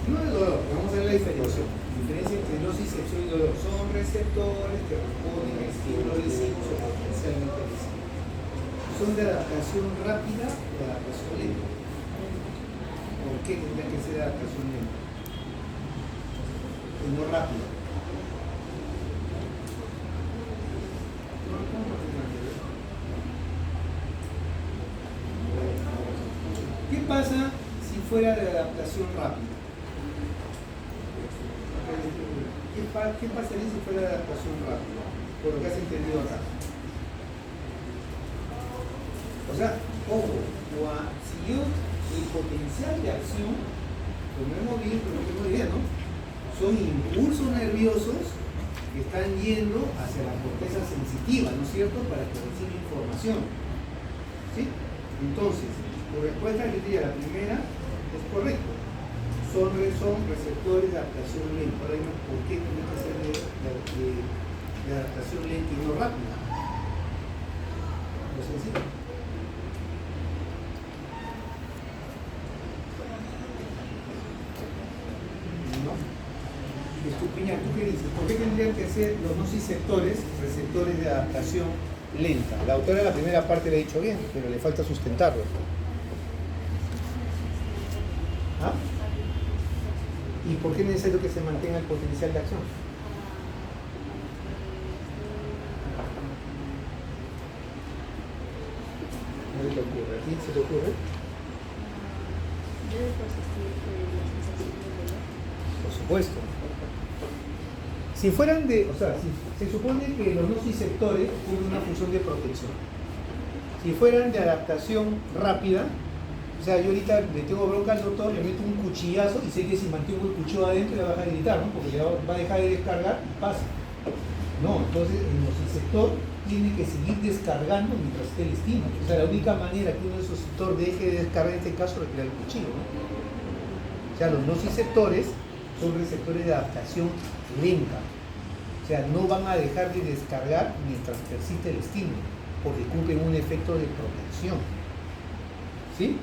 No es dolor, vamos a ver la diferencia. Diferencia entre nocicepción y dolor. Son receptores que responden a estímulos lesivos o potencialmente lesivos. Son de adaptación rápida o de adaptación lenta. ¿Por qué tendría que ser de adaptación lenta? Y no rápida. ¿Qué pasa si fuera de adaptación rápida? ¿Qué pasaría si fuera de adaptación rápida? Por lo que has entendido acá. O sea, ojo, si yo, el potencial de acción, como hemos visto, ¿no? Son impulsos nerviosos que están yendo hacia la corteza sensitiva, ¿no es cierto?, para que reciba información. ¿Sí? Entonces, tu respuesta que diría la primera es correcta. Son receptores de adaptación lenta. Ahora dime, ¿por qué tiene que ser de adaptación lenta y no rápida? Lo sencillo. ¿No? Es tu opinión, ¿tú qué dices? ¿Por qué tendrían que ser los nociceptores receptores de adaptación lenta? La autora de la primera parte le ha dicho bien, pero le falta sustentarlo. ¿Ah? ¿Y por qué es necesario que se mantenga el potencial de acción? ¿No se te ocurre? ¿A ti se te ocurre? Por supuesto. Si fueran de, o sea, si se supone que los nociceptores tienen una función de protección. Si fueran de adaptación rápida, o sea, yo ahorita le tengo bronca al doctor, le meto un cuchillazo y sé que si mantengo el cuchillo adentro le va a dejar de gritar, ¿no? Porque le va a dejar de descargar y pasa. No, entonces el nociceptor tiene que seguir descargando mientras esté el estímulo. O sea, la única manera que un nociceptor deje de descargar en este caso es retirar el cuchillo, ¿no? O sea, los nociceptores son receptores de adaptación lenta. O sea, no van a dejar de descargar mientras persiste el estímulo. porque cumplen un efecto de protección. ¿Sí?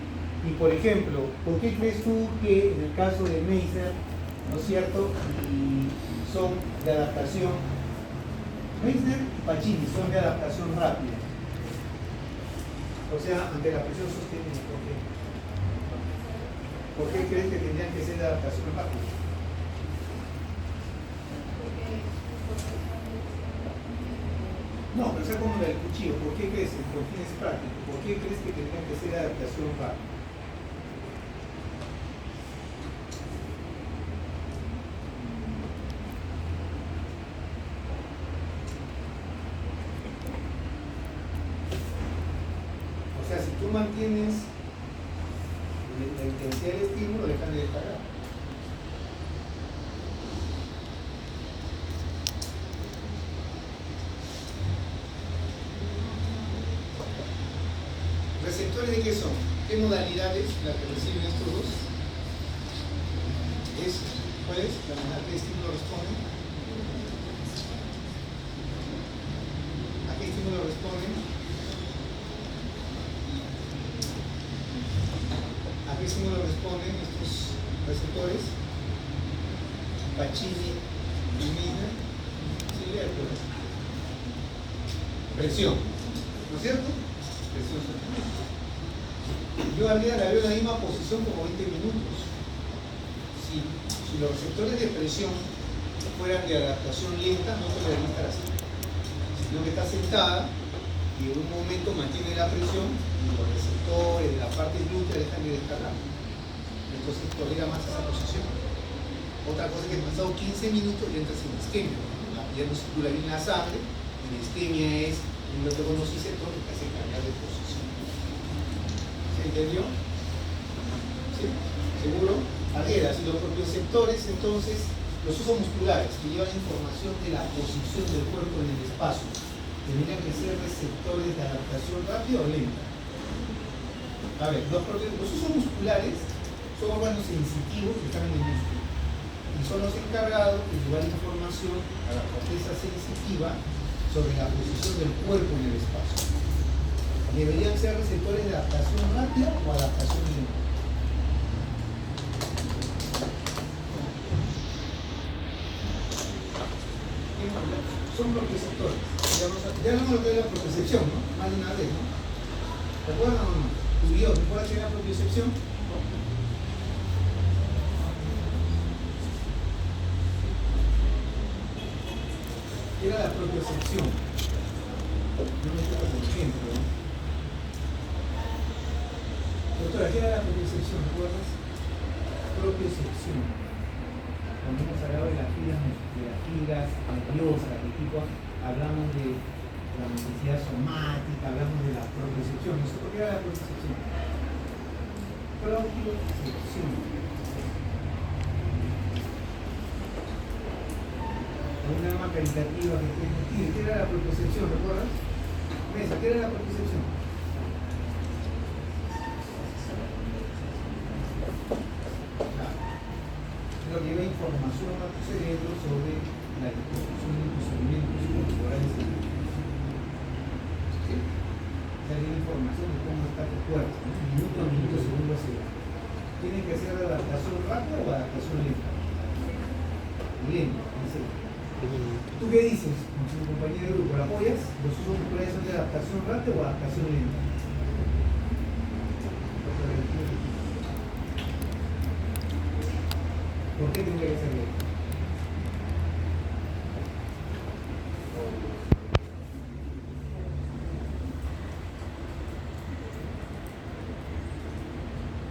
Y por ejemplo, ¿por qué crees tú que en el caso de Meissner, ¿no es cierto?, y son de adaptación, Meissner y Pacini son de adaptación rápida? O sea, ante la presión sostenida, ¿por qué? ¿Por qué crees que tendrían que ser de adaptación rápida? No, pero sea como la del cuchillo, ¿por qué crees, por fines prácticos, por qué crees que tendrían que ser de adaptación rápida? O sea, si tú mantienes la intensidad del estímulo, dejan de descargar. ¿Receptores de qué son? ¿Qué modalidades las que reciben estos dos? ¿Cuál es? La modalidad de estímulo responde. ¿A qué estímulo responden? ¿A qué estímulo responden estos receptores? Pacini y Meissner. Sí, presión, ¿no es cierto? Presión sostenida. Yo la veo en la misma posición como 20 minutos. Si los receptores de presión fueran de adaptación lenta, no podrían estar así, sino que está sentada y en un momento mantiene la presión y los receptores de la parte glútea dejan de descargar. Entonces tolera más esa posición. Otra cosa es que pasado 15 minutos y entras en isquemia. Ya no circula bien la sangre, y la isquemia es un método nociceptor que hace cambiar de posición. ¿Se entendió? ¿Sí? ¿Seguro? Alguera, si los propioceptores, entonces, los usos musculares que llevan información de la posición del cuerpo en el espacio, tendrían que ser receptores de adaptación rápida o lenta. A ver, los usos musculares son órganos sensitivos que están en el músculo y son los encargados de llevar información a la corteza sensitiva sobre la posición del cuerpo en el espacio. ¿Deberían ser receptores de adaptación rápida o adaptación lenta? Son propioceptores. Ya hablamos de lo que es la propiocepción, ¿no? Más de una vez, ¿no? ¿Recuerdan o no? ¿Tu video recuerdas que era propiocepción? ¿Qué era la propiocepción? No me estoy por ejemplo, ¿no? Doctora, ¿qué era la propiocepción? ¿Recuerdas? Propiocepción. Cuando hemos hablado de las fibras nerviosas, de tipo, hablamos de la necesidad somática, hablamos de la propiocepción. ¿Nosotros qué era la propiocepción? Propiocepción. Una norma caritativa que tiene. ¿Qué era la propiocepción? ¿Recuerdas? Mesa, ¿qué era la propiocepción? Lo que lleva información a tu cerebro sobre la disposición de tus elementos corporales. ¿Sí? O sea, tiene información de cómo está tu cuerpo, ¿no? Minuto a minuto, segundo a segundo. ¿Tiene que ser de adaptación rápida o adaptación lenta? Lenta, dice. ¿Tú qué dices, con tu compañero de grupo? ¿La apoyas? ¿Los usos musculares son de adaptación rápida o adaptación lenta? ¿Por qué tendría que ser lento?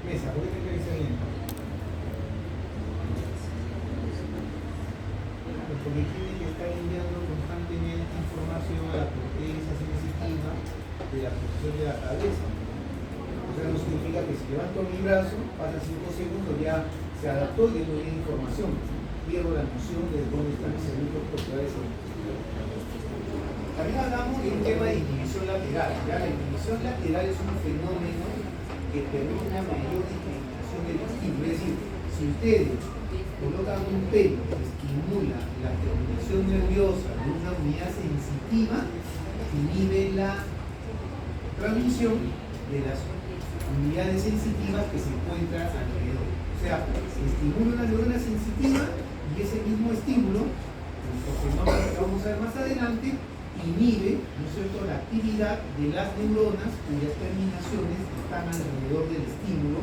Mesa, ¿por qué tendría que ser lento? Porque tiene que estar enviando constantemente información a la corteza sensitiva de la posición de la cabeza. O sea, no significa que si levanto mi brazo, pasa 5 segundos, ya se adaptó y ya no viene información. Pierdo la noción de dónde están mis elementos corporales. También hablamos de un tema de inhibición lateral. ¿Ya? La inhibición lateral es un fenómeno que permite una mayor discriminación del estímulo. Es decir, si ustedes colocan un pelo que estimula la terminación nerviosa de una unidad sensitiva, inhibe la transmisión de las unidades sensitivas que se encuentran alrededor. O sea, se estimula una neurona sensitiva y ese mismo estímulo, por fenómeno que vamos a ver más adelante, inhibe, ¿no es cierto?, la actividad de las neuronas cuyas terminaciones están alrededor del estímulo,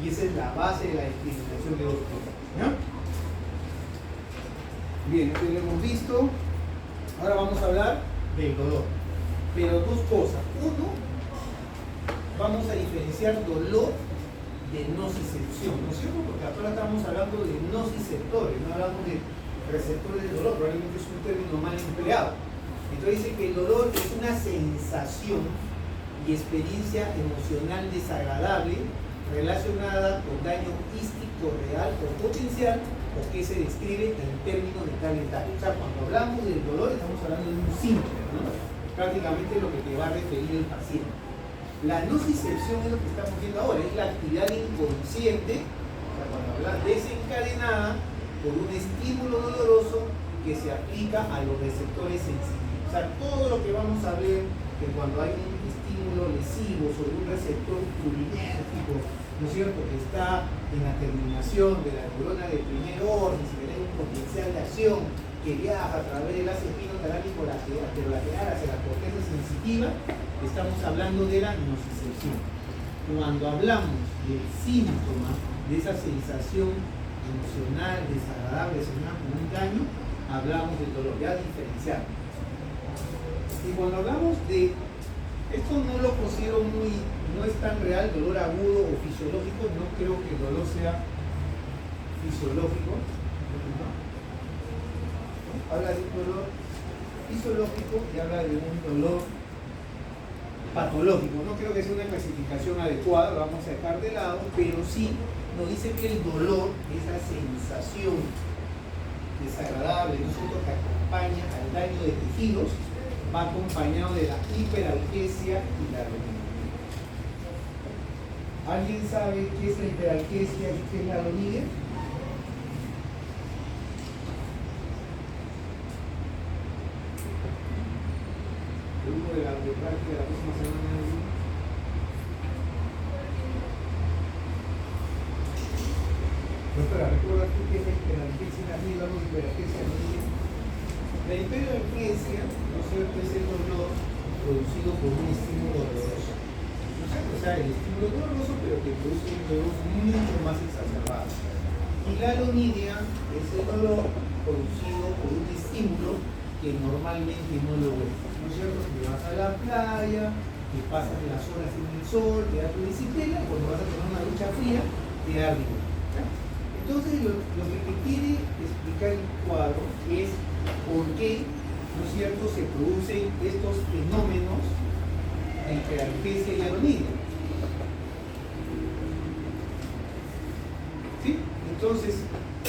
y esa es la base de la discriminación de dos cosas. ¿Ya? Bien, esto lo hemos visto. Ahora vamos a hablar del dolor. Pero dos cosas. Uno, vamos a diferenciar dolor de nocicepción, ¿no es cierto? Porque ahora estamos hablando de nociceptores, no hablamos de receptores del dolor, probablemente es un término mal empleado. Entonces dice que el dolor es una sensación y experiencia emocional desagradable relacionada con daño ístico real o potencial o que se describe en términos de tal y tal. O sea, cuando hablamos del dolor estamos hablando de un síntoma, ¿no? Prácticamente lo que te va a referir el paciente. La nocicepción es lo que estamos viendo ahora, es la actividad inconsciente, o sea, cuando habla desencadenada por un estímulo doloroso que se aplica a los receptores sensitivos. O sea, todo lo que vamos a ver, que cuando hay un estímulo lesivo sobre un receptor purinérgico, ¿no es cierto?, que está en la terminación de la neurona de primer orden, si tiene un potencial de acción que viaja a través del haz espinotalámico lateral hacia la corteza sensitiva, estamos hablando de la nocicepción. Cuando hablamos del síntoma, de esa sensación emocional, desagradable, relacionada con un daño, hablamos del dolor, ya diferenciado. Y cuando hablamos de, esto no lo considero no es tan real, dolor agudo o fisiológico, no creo que el dolor sea fisiológico, ¿no? Habla de un dolor fisiológico y habla de un dolor patológico. No creo que sea una clasificación adecuada, lo vamos a dejar de lado, pero sí nos dice que el dolor, esa sensación desagradable, ¿no es cierto?, que acompaña al daño de tejidos, va acompañado de la hiperalgesia y la ronidia. ¿Alguien sabe qué es la hiperalgesia y qué es la ronidia? El grupo de la biografía de la próxima semana. Doctora, ¿recuerdas tú qué es la hiperalgesia y la ronidia? Hablamos de hiperalgesia y ronidia. La hiperalgesia, ¿no es cierto?, es el dolor producido por un estímulo doloroso. ¿No es cierto? O sea, el estímulo doloroso, pero que produce un dolor mucho más exacerbado. Y la alonidia es el dolor producido por un estímulo que normalmente no lo ves. ¿No es cierto? Que vas a la playa, que pasas las horas en el sol, te da tu disciplina, y cuando vas a tomar una ducha fría, te da rigor. Entonces, lo que te quiere explicar el cuadro es por qué, ¿no es cierto?, se producen estos fenómenos de hiperalgesia y alonidia. ¿Sí? Entonces,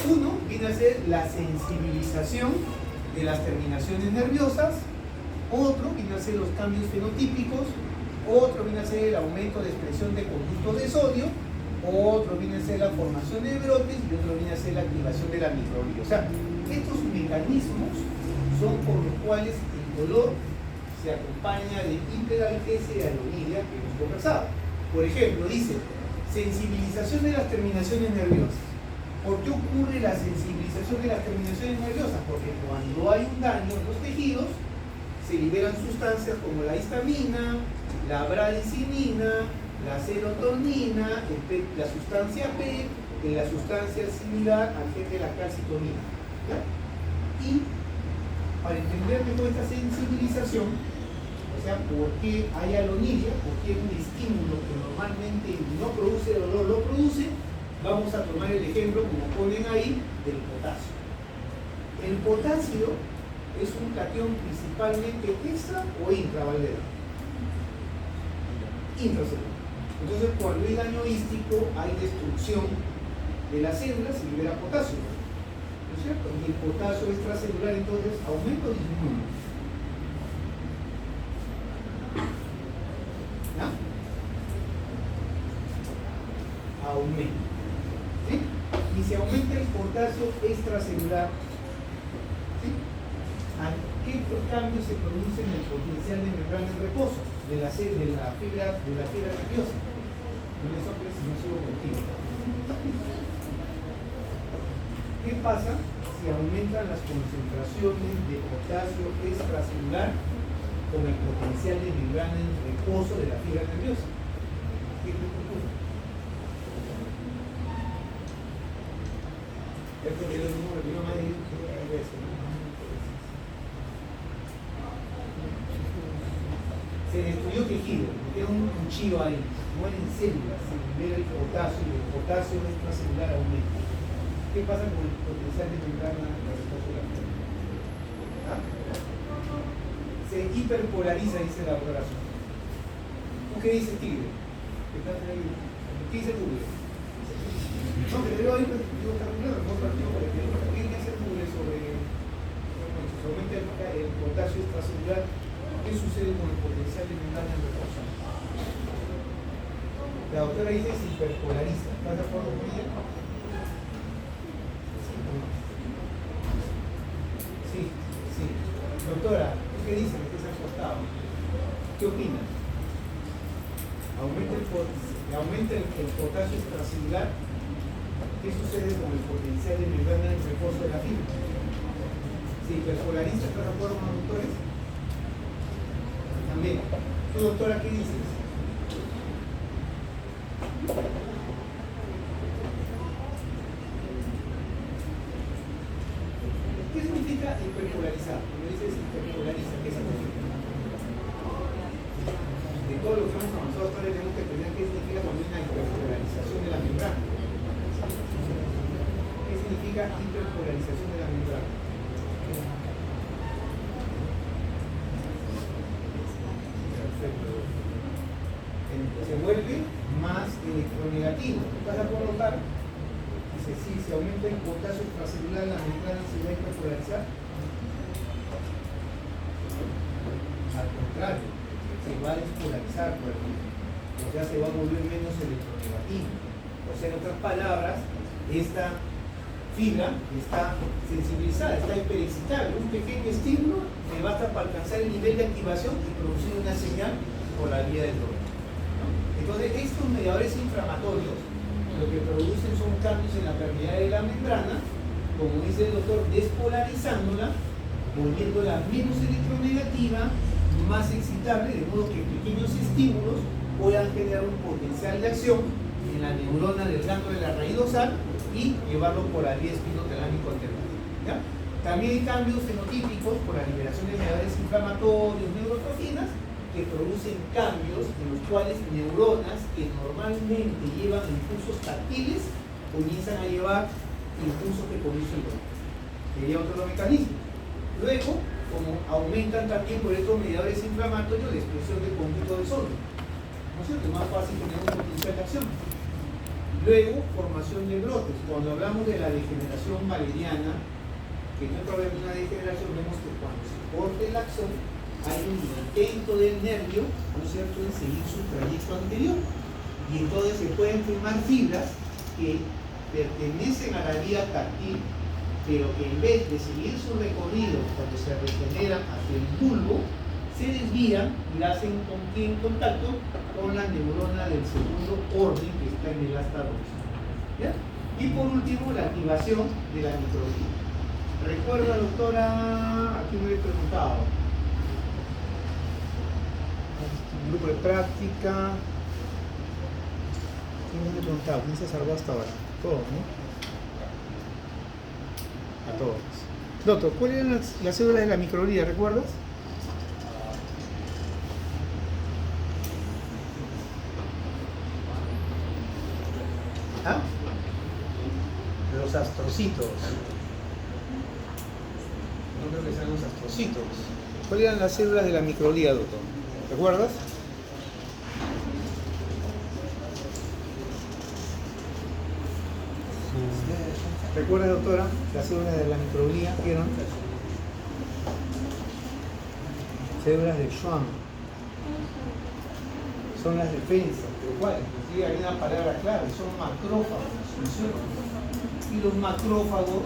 uno viene a ser la sensibilización de las terminaciones nerviosas, otro viene a ser los cambios fenotípicos, otro viene a ser el aumento de expresión de conductos de sodio, otro viene a ser la formación de brotes y otro viene a ser la activación de la microglía. O sea, estos mecanismos son por los cuales el dolor se acompaña de hiperalgesia y alonidia que hemos conversado. Por ejemplo, dice, sensibilización de las terminaciones nerviosas. ¿Por qué ocurre la sensibilización de las terminaciones nerviosas? Porque cuando hay un daño en los tejidos, se liberan sustancias como la histamina, la bradicinina, la serotonina, la sustancia P, la sustancia similar al gen de la calcitonina. ¿Ya? Y para entender mejor esta sensibilización, o sea, por qué hay alonidia, por qué un estímulo que normalmente no produce dolor lo produce, vamos a tomar el ejemplo, como ponen ahí, del potasio. El potasio es un catión principalmente extra o intravalero. Intracelular. Entonces, cuando hay daño ístico, hay destrucción de las células y libera potasio. ¿No es cierto? Y el potasio extracelular, entonces, aumenta o disminuye. ¿Ya? Aumenta. ¿Sí? Y si aumenta el potasio extracelular, ¿sí?, ¿a qué cambios se producen en el potencial de membrana en reposo? de la fibra nerviosa. No me soples si no sigo contigo. ¿Qué pasa si aumentan las concentraciones de potasio extracelular con el potencial de membrana en reposo de la fibra nerviosa? ¿Qué ocurre? Esto es lo mismo que yo me he dicho veces, ¿no? Se destruyó tejido, metieron un cuchillo ahí, mueren células, se libera el potasio y el potasio extracelular aumenta. ¿Qué pasa con el potencial de membrana de reposo de la fibra? ¿Ah? Se hiperpolariza, dice la doctora Azul. ¿Tú qué dices, Tigre? ¿Qué dice Google? No, pero yo ahí digo, está claro, no partido por el que ¿qué dice Google sobre si se aumenta el potasio extracelular? ¿Qué sucede con el potencial de membrana en reposo? La doctora dice se hiperpolariza. ¿Estás de acuerdo con ella? Sí. Doctora, ¿qué dice que estás acostado? ¿Qué opina? Aumenta el potasio extracelular. ¿Qué sucede con el potencial de membrana en reposo de la fibra? ¿Se hiperpolariza? ¿Estás de acuerdo con los doctores? También. ¿Tú, doctora, qué dices? ¿Qué significa hiperpolarizar? Cuando dices hiperpolariza, ¿qué significa? De todo lo que hemos avanzado hasta ahora tenemos que entender qué significa cuando hay una hiperpolarización de la membrana. ¿Qué significa hiperpolarización de la membrana? Perfecto. Se vuelve más electronegativo. ¿Estás de acuerdo, Carlos? Dice, sí, si aumenta el potasio extracelular, la membrana se va a hiperpolarizar. Al contrario, se va a despolarizar, por ejemplo. O sea, se va a volver menos electronegativo. O sea, en otras palabras, esta fibra está sensibilizada, está hiperexcitable. Un pequeño estímulo le basta para alcanzar el nivel de activación y producir una señal por la vía del dolor. Entonces, estos mediadores inflamatorios lo que producen son cambios en la permeabilidad de la membrana, como dice el doctor, despolarizándola, volviéndola menos electronegativa, más excitable, de modo que pequeños estímulos puedan generar un potencial de acción en la neurona del ganglio de la raíz dorsal y llevarlo por la vía espinotalámico alternativa. También hay cambios fenotípicos por la liberación de mediadores inflamatorios, neurotrofinas, que producen cambios en los cuales neuronas que normalmente llevan impulsos táctiles comienzan a llevar impulsos que conducen al dolor. Sería otro mecanismo. Luego, como aumentan también por estos mediadores inflamatorios la expresión del conducto de sodio, ¿no es cierto? Es más fácil tener un potencial de acción. Luego, formación de brotes. Cuando hablamos de la degeneración valeriana, que no es una degeneración, vemos que cuando se corta el axón, hay un intento del nervio, ¿no es cierto?, en seguir su trayecto anterior. Y entonces se pueden formar fibras que pertenecen a la vía táctil, pero que en vez de seguir su recorrido cuando se regeneran hacia el bulbo, se desvían y hacen contacto con la neurona del segundo orden que está en el asta dorsal. ¿Ya? Y por último, la activación de la microglía. Recuerda, doctora, aquí me he preguntado. Grupo de práctica. ¿Quién me ha preguntado? ¿Quién se salvó hasta ahora? Todos, ¿no? A todos. Doctor, ¿cuáles eran las células de la microglía? ¿Recuerdas? ¿Ah? Los astrocitos. No creo que sean los astrocitos. ¿Cuáles eran las células de la microglía, doctor? ¿Recuerdas? ¿Recuerda, doctora, las células de la microglía que eran? Células de Schwann. Son las defensas, pero ¿cuáles? Sí, hay una palabra clave, son macrófagos, ¿no es cierto? Y los macrófagos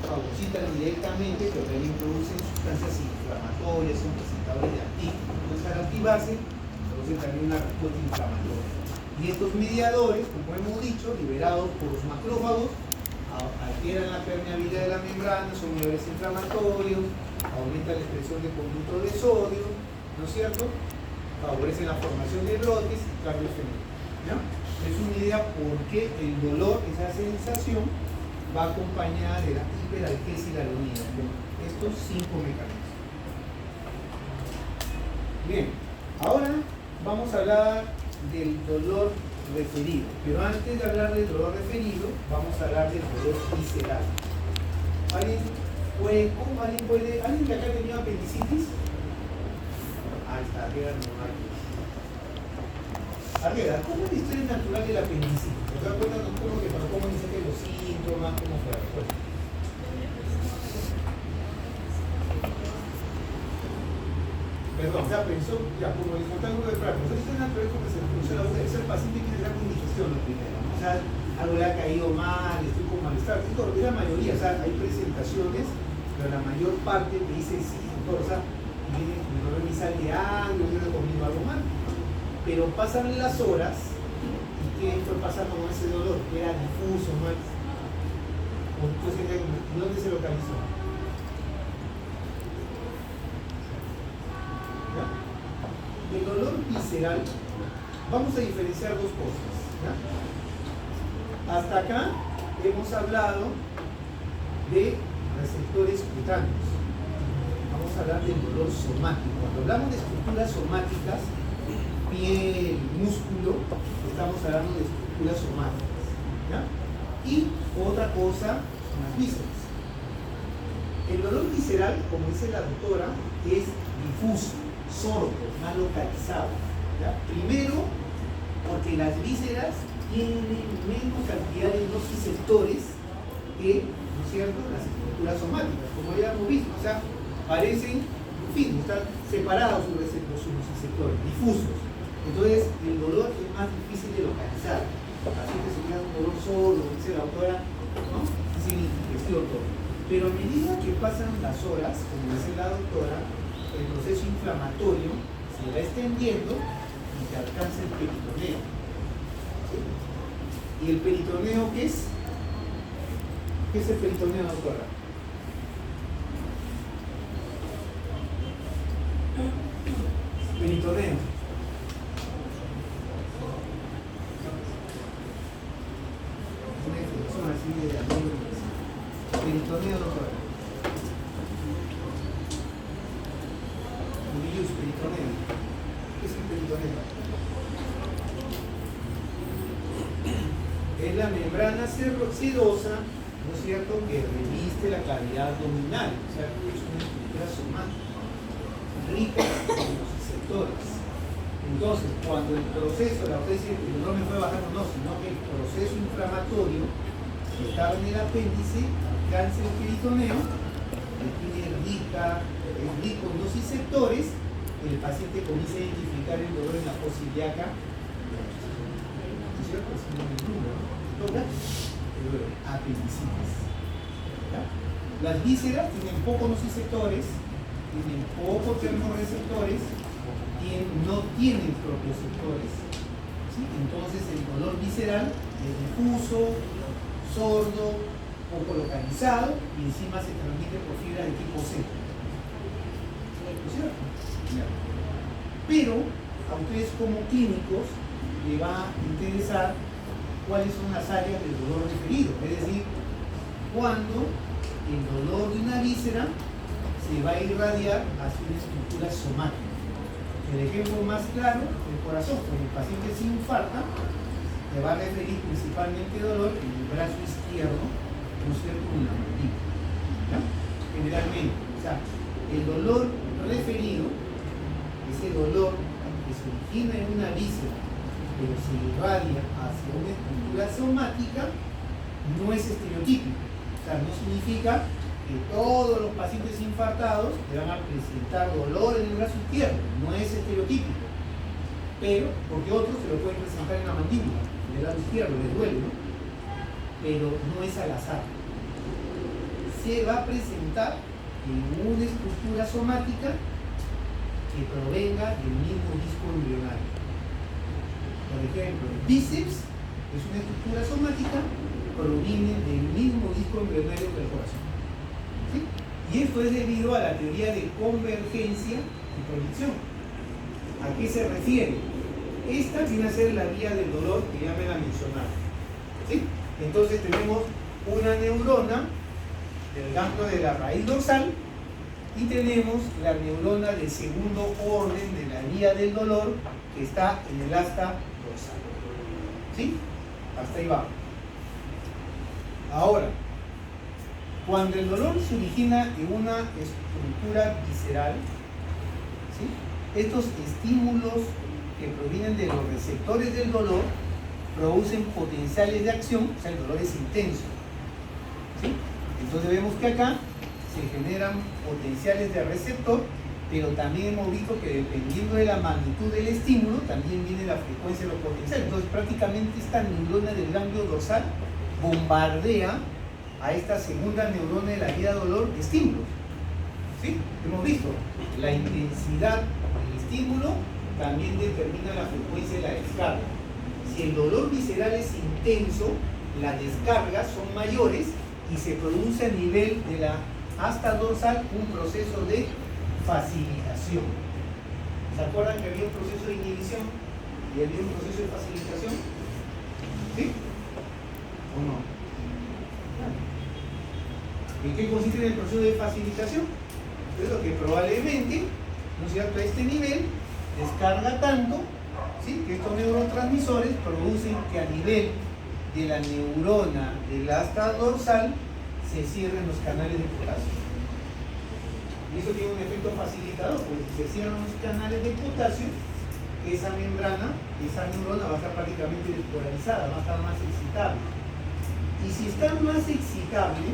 fagocitan directamente, pero también producen sustancias inflamatorias, son presentadores de antígenos. Entonces, al activarse, producen también una respuesta inflamatoria. Y estos mediadores, como hemos dicho, liberados por los macrófagos, alteran la permeabilidad de la membrana, son mediadores inflamatorios, aumentan la expresión de conducto de sodio, ¿no es cierto? Favorecen la formación de brotes y cambios genéticos. ¿Ya? Es una idea por qué el dolor, esa sensación, va acompañada de la hiperalgesia y la aronía, con estos 5 mecanismos. Bien, ahora vamos a hablar del dolor referido, pero antes de hablar del dolor referido, vamos a hablar del dolor visceral. ¿Alguien de acá ha tenido apendicitis? Ahí está, arriba normal. Arriba, ¿cómo es la historia natural del apendicitis? ¿Te das cuenta cómo dicen que los síntomas, cómo fue la respuesta? Perdón, ya pensó, ya como les contaba algo de práctica, la historia natural es como que se produce la boca, es el paciente que tiene una indigestión lo primero, ¿no? O sea, algo le ha caído mal, estoy con malestar, es la mayoría, o sea, hay presentaciones, pero la mayor parte me dice sí, doctor, o sea, viene mi dolor me sale algo, yo no he comido algo mal. Pero pasan las horas y ¿qué fue pasando con ese dolor? Que era difuso, ¿no? Entonces, ¿dónde se localizó? ¿Ya? El dolor visceral, vamos a diferenciar dos cosas. ¿Ya? Hasta acá hemos hablado de receptores cutáneos. Vamos a hablar del dolor somático. Cuando hablamos de estructuras somáticas, piel, músculo, estamos hablando de estructuras somáticas. ¿Ya? Y otra cosa son las vísceras. El dolor visceral, como dice la doctora, es difuso, sordo, más localizado. ¿Ya? Primero, porque las vísceras tienen menos cantidad de nociceptores que, ¿no es cierto?, las estructuras somáticas, como ya hemos visto. O sea, parecen, en fin, están separados los nociceptores, difusos. Entonces, el dolor es más difícil de localizar. Así que se queda un dolor sordo, dice la autora, ¿no? Sin indigestión todo. Pero a medida que pasan las horas, como dice la doctora, el proceso inflamatorio se va extendiendo y se alcanza el peritoneo. ¿Sí? ¿Y el peritoneo qué es? ¿Qué es el peritoneo, doctora? Peritoneo. Peritoneo, doctora. Peritoneo. ¿Qué es el peritoneo? Es la membrana sedosa, ¿no es cierto?, que reviste la cavidad abdominal. O sea, es una estructura somática rica en los receptores. Entonces, cuando el proceso, la dice que no me fue bajando, no, sino que el proceso inflamatorio que estaba en el apéndice alcanza el peritoneo, que tiene rico en nociceptores, el paciente comienza a identificar el dolor en la fosa ilíaca, ¿no es cierto? Es un número, ¿no? Apendicitis. ¿Ya? Las vísceras tienen pocos nociceptores, tienen pocos termorreceptores, no tienen propioceptores, ¿sí? Entonces el dolor visceral es difuso, sordo, poco localizado y encima se transmite por fibra de tipo C. ¿No es cierto? Pero a ustedes como clínicos les va a interesar cuáles son las áreas del dolor referido, es decir, cuando el dolor de una víscera se va a irradiar hacia una estructura somática. El ejemplo más claro, el corazón. Cuando el paciente se infarta, te va a referir principalmente dolor en el brazo izquierdo, no es cierto, en la mandíbula. ¿Ya? Generalmente, o sea, el dolor referido, ese dolor que se origina en una víscera, pero se irradia hacia una estructura somática, no es estereotípico. O sea, no significa que todos los pacientes infartados le van a presentar dolor en el brazo izquierdo, no es estereotípico, pero porque otros se lo pueden presentar en la mandíbula, en el lado izquierdo, les duele, ¿no? Pero no es al azar. Se va a presentar en una estructura somática que provenga del mismo disco embrionario. Por ejemplo, el bíceps es una estructura somática, proviene del mismo disco embrionario que el corazón. ¿Sí? Y esto es debido a la teoría de convergencia y proyección. ¿A qué se refiere? Esta viene a ser la vía del dolor que ya me la mencionaron. ¿Sí? Entonces tenemos una neurona del ganglio de la raíz dorsal y tenemos la neurona del segundo orden de la vía del dolor que está en el asta dorsal. ¿Sí? Hasta ahí vamos. Ahora, cuando el dolor se origina en una estructura visceral, ¿sí?, estos estímulos que provienen de los receptores del dolor producen potenciales de acción, o sea, el dolor es intenso. ¿Sí? Entonces vemos que acá se generan potenciales de receptor, pero también hemos visto que dependiendo de la magnitud del estímulo, también viene la frecuencia de los potenciales. Entonces prácticamente esta neurona del ganglio dorsal bombardea a esta segunda neurona de la vía de dolor de estímulos. ¿Sí? Hemos visto, la intensidad del estímulo también determina la frecuencia de la descarga. Si el dolor visceral es intenso, las descargas son mayores y se produce a nivel de la asta dorsal un proceso de facilitación. ¿Se acuerdan que había un proceso de inhibición y había un proceso de facilitación? ¿Sí? ¿O no? ¿En qué consiste el proceso de facilitación? Es lo que probablemente, ¿no es cierto?, a este nivel descarga tanto, ¿sí?, que estos neurotransmisores producen que a nivel de la neurona del asta dorsal se cierren los canales de potasio. Y eso tiene un efecto facilitador, porque si se cierran los canales de potasio, esa membrana, esa neurona va a estar prácticamente despolarizada, va a estar más excitable. Y si está más excitable,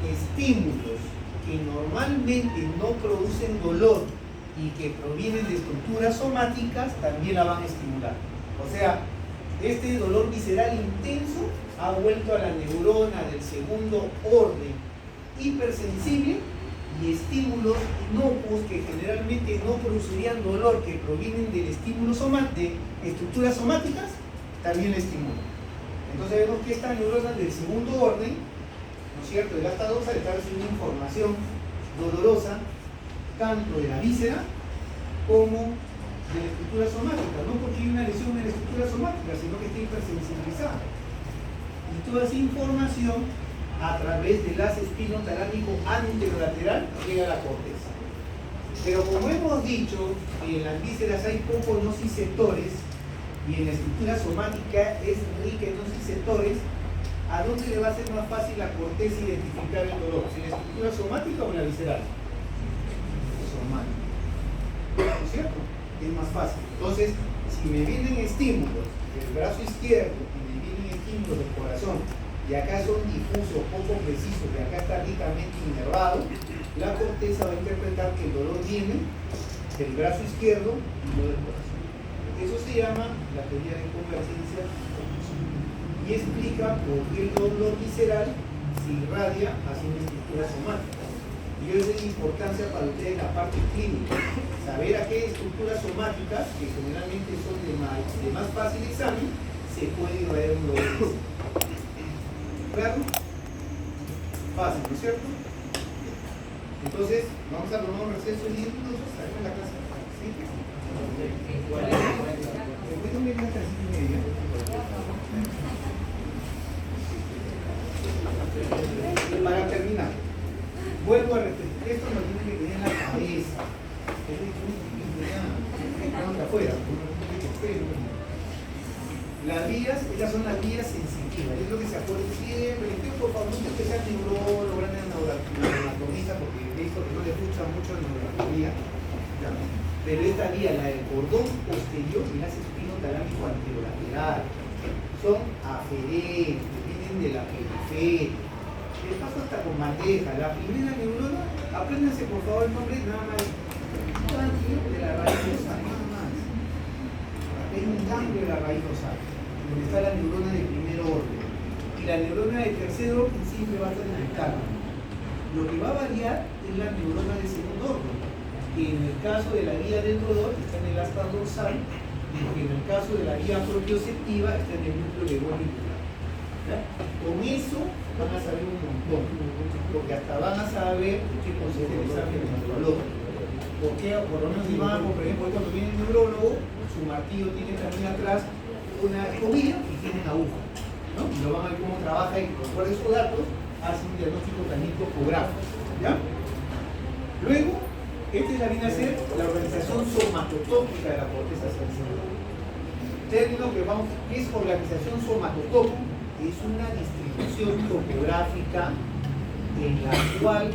estímulos que normalmente no producen dolor y que provienen de estructuras somáticas también la van a estimular. O sea, este dolor visceral intenso ha vuelto a la neurona del segundo orden hipersensible, y estímulos inocuos que generalmente no producirían dolor, que provienen del estímulo de estructuras somáticas, también la estimulan. Entonces vemos que esta neurona del segundo orden, ¿no es cierto?, del asta dorsal está recibiendo información dolorosa tanto de la víscera como de la estructura somática, no porque hay una lesión en la estructura somática, sino que está hipersensibilizada. Y toda esa información a través del haz espinotalámico anterolateral llega a la corteza. Pero como hemos dicho, en las vísceras hay pocos nociceptores y en la estructura somática es rica en nociceptores, ¿a dónde le va a ser más fácil la corteza identificar el dolor? ¿En la estructura somática o en la visceral? Somática. ¿No es cierto? Es más fácil. Entonces, si me vienen estímulos del brazo izquierdo y me vienen estímulos del corazón, y acá son difusos, poco precisos, y acá está ricamente inervado, la corteza va a interpretar que el dolor viene del brazo izquierdo y no del corazón. Eso se llama la teoría de convergencia y explica por qué el dolor visceral se irradia hacia una estructura somática. Y eso es de importancia para ustedes en la parte clínica, saber a qué estructuras somáticas, que generalmente son de más fácil examen, se puede irradiar un dolor visceral. ¿Claro? Fácil, ¿no es cierto? Entonces, vamos a tomar un receso de 10 minutos, salimos de la clase. ¿Sí? Después de media hasta 5:30. Para terminar, vuelvo a repetir, esto lo tiene que tener en la cabeza. Las vías, ellas son las vías sensitivas, es lo que se acuerda siempre. Por favor, no que sea neurólogo, gran anatomista, porque he visto que no le gusta mucho la neurología, ¿ya? Pero esta vía, la del cordón posterior y las espinotalámico anterolateral, son aferentes, vienen de la periferia. Les paso hasta con bandeja. La primera neurona, apréndanse por favor el nombre nada más de la raíz dorsal, nada más. Es un ganglio de la raíz dorsal, donde está la neurona de primer orden. Y la neurona de tercer orden siempre va a estar en el tálamo. Lo que va a variar es la neurona de segundo orden. que en el caso de la vía del dolor está en el asta dorsal y que en el caso de la vía propioceptiva está en el núcleo de auricular. Con eso van a saber un montón, porque hasta van a saber qué consiste el examen neurológico. Porque por lo menos si van a comprender, por cuando viene el neurólogo, su martillo tiene también atrás una escobilla y tiene una aguja, ¿no? Y lo van a ver cómo trabaja y por esos datos hace un diagnóstico también topográfico, ¿ya? Luego, esta viene a ser la organización somatotópica de la corteza sensible. Término que vamos, ¿qué es organización somatotópica? Es una distribución topográfica en la cual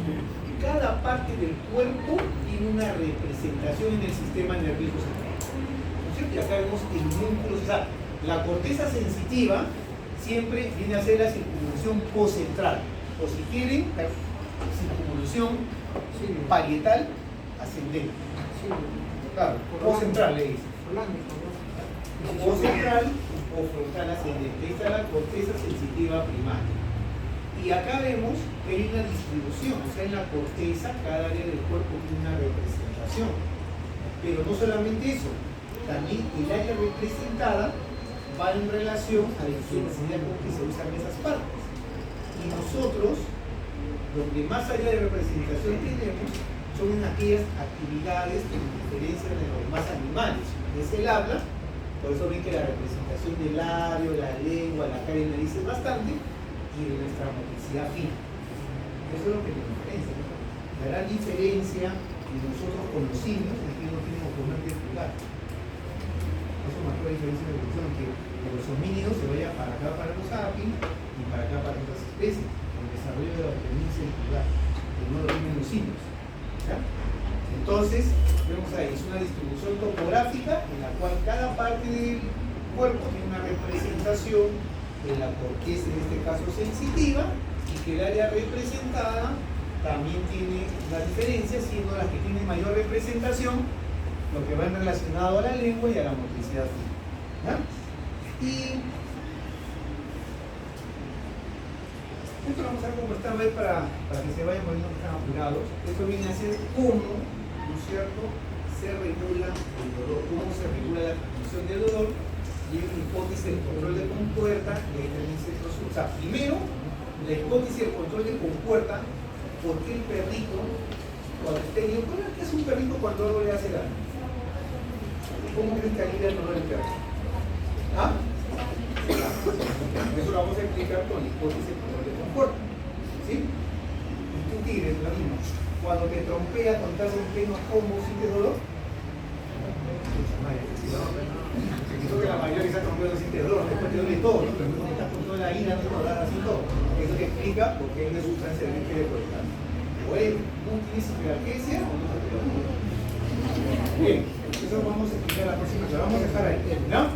cada parte del cuerpo tiene una representación en el sistema nervioso central. ¿No es cierto? Y acá vemos el núcleo, o sea, la corteza sensitiva siempre viene a ser la circunvolución poscentral, o si quieren, la circunvolución parietal ascendente. Claro, poscentral le dice. Poscentral o frontal ascendente. Esta es la corteza sensitiva primaria. Y acá vemos que hay una distribución, o sea, en la corteza cada área del cuerpo tiene una representación. Pero no solamente eso, también el área representada va en relación a la intensidad con que se usan esas partes. Y nosotros, lo que más allá de representación tenemos, son en aquellas actividades que nos diferencian de los demás animales. Es el habla, por eso ven que la representación del labio, la lengua, la cara y la nariz es bastante, y de nuestra motricidad fina. Eso es lo que nos diferencia, ¿no? La gran diferencia de nosotros con los simios es que no tenemos columna articular. Eso marcó la diferencia de evolución, que de los homínidos se vaya para acá para los sapiens y para acá para otras especies, el desarrollo de la columna articular, que no lo tienen los simios. ¿Ya? Entonces, vemos ahí, es una distribución topográfica en la cual cada parte del cuerpo tiene una representación de la corteza, en este caso sensitiva, y que el área representada también tiene la diferencia, siendo las que tienen mayor representación lo que va relacionado a la lengua y a la motricidad fina. ¿Ya? Y esto lo vamos a ver como esta vez para que se vayan poniendo que están apurados. Esto viene a ser cómo, ¿no es cierto?, se regula el dolor, cómo se regula la transmisión del dolor. Y una hipótesis del control de compuerta, y ahí también se resuelve. O sea, primero, la hipótesis del control de compuerta, ¿por qué el perrito, cuando esté niño, qué es un perrito cuando algo le hace daño? ¿Cómo crees que alivia el dolor del perro? ¿Ah? Eso lo vamos a explicar con la hipótesis del control de compuerta. ¿Sí? Un tigre es lo mismo. Cuando te trompea, cuando te hace un peno, ¿cómo sientes dolor? Eso que la mayoría que se ha trompeado no siente dolor, después te duele todo, ¿no? Pero cuando estás con toda la ira, no te vas así todo. Eso te explica por qué hay una sustancia que quiere colocar. O es un tienes hiperalgesia o no se te lo. Bien, eso vamos a explicar la próxima, lo vamos a dejar ahí, ¿no?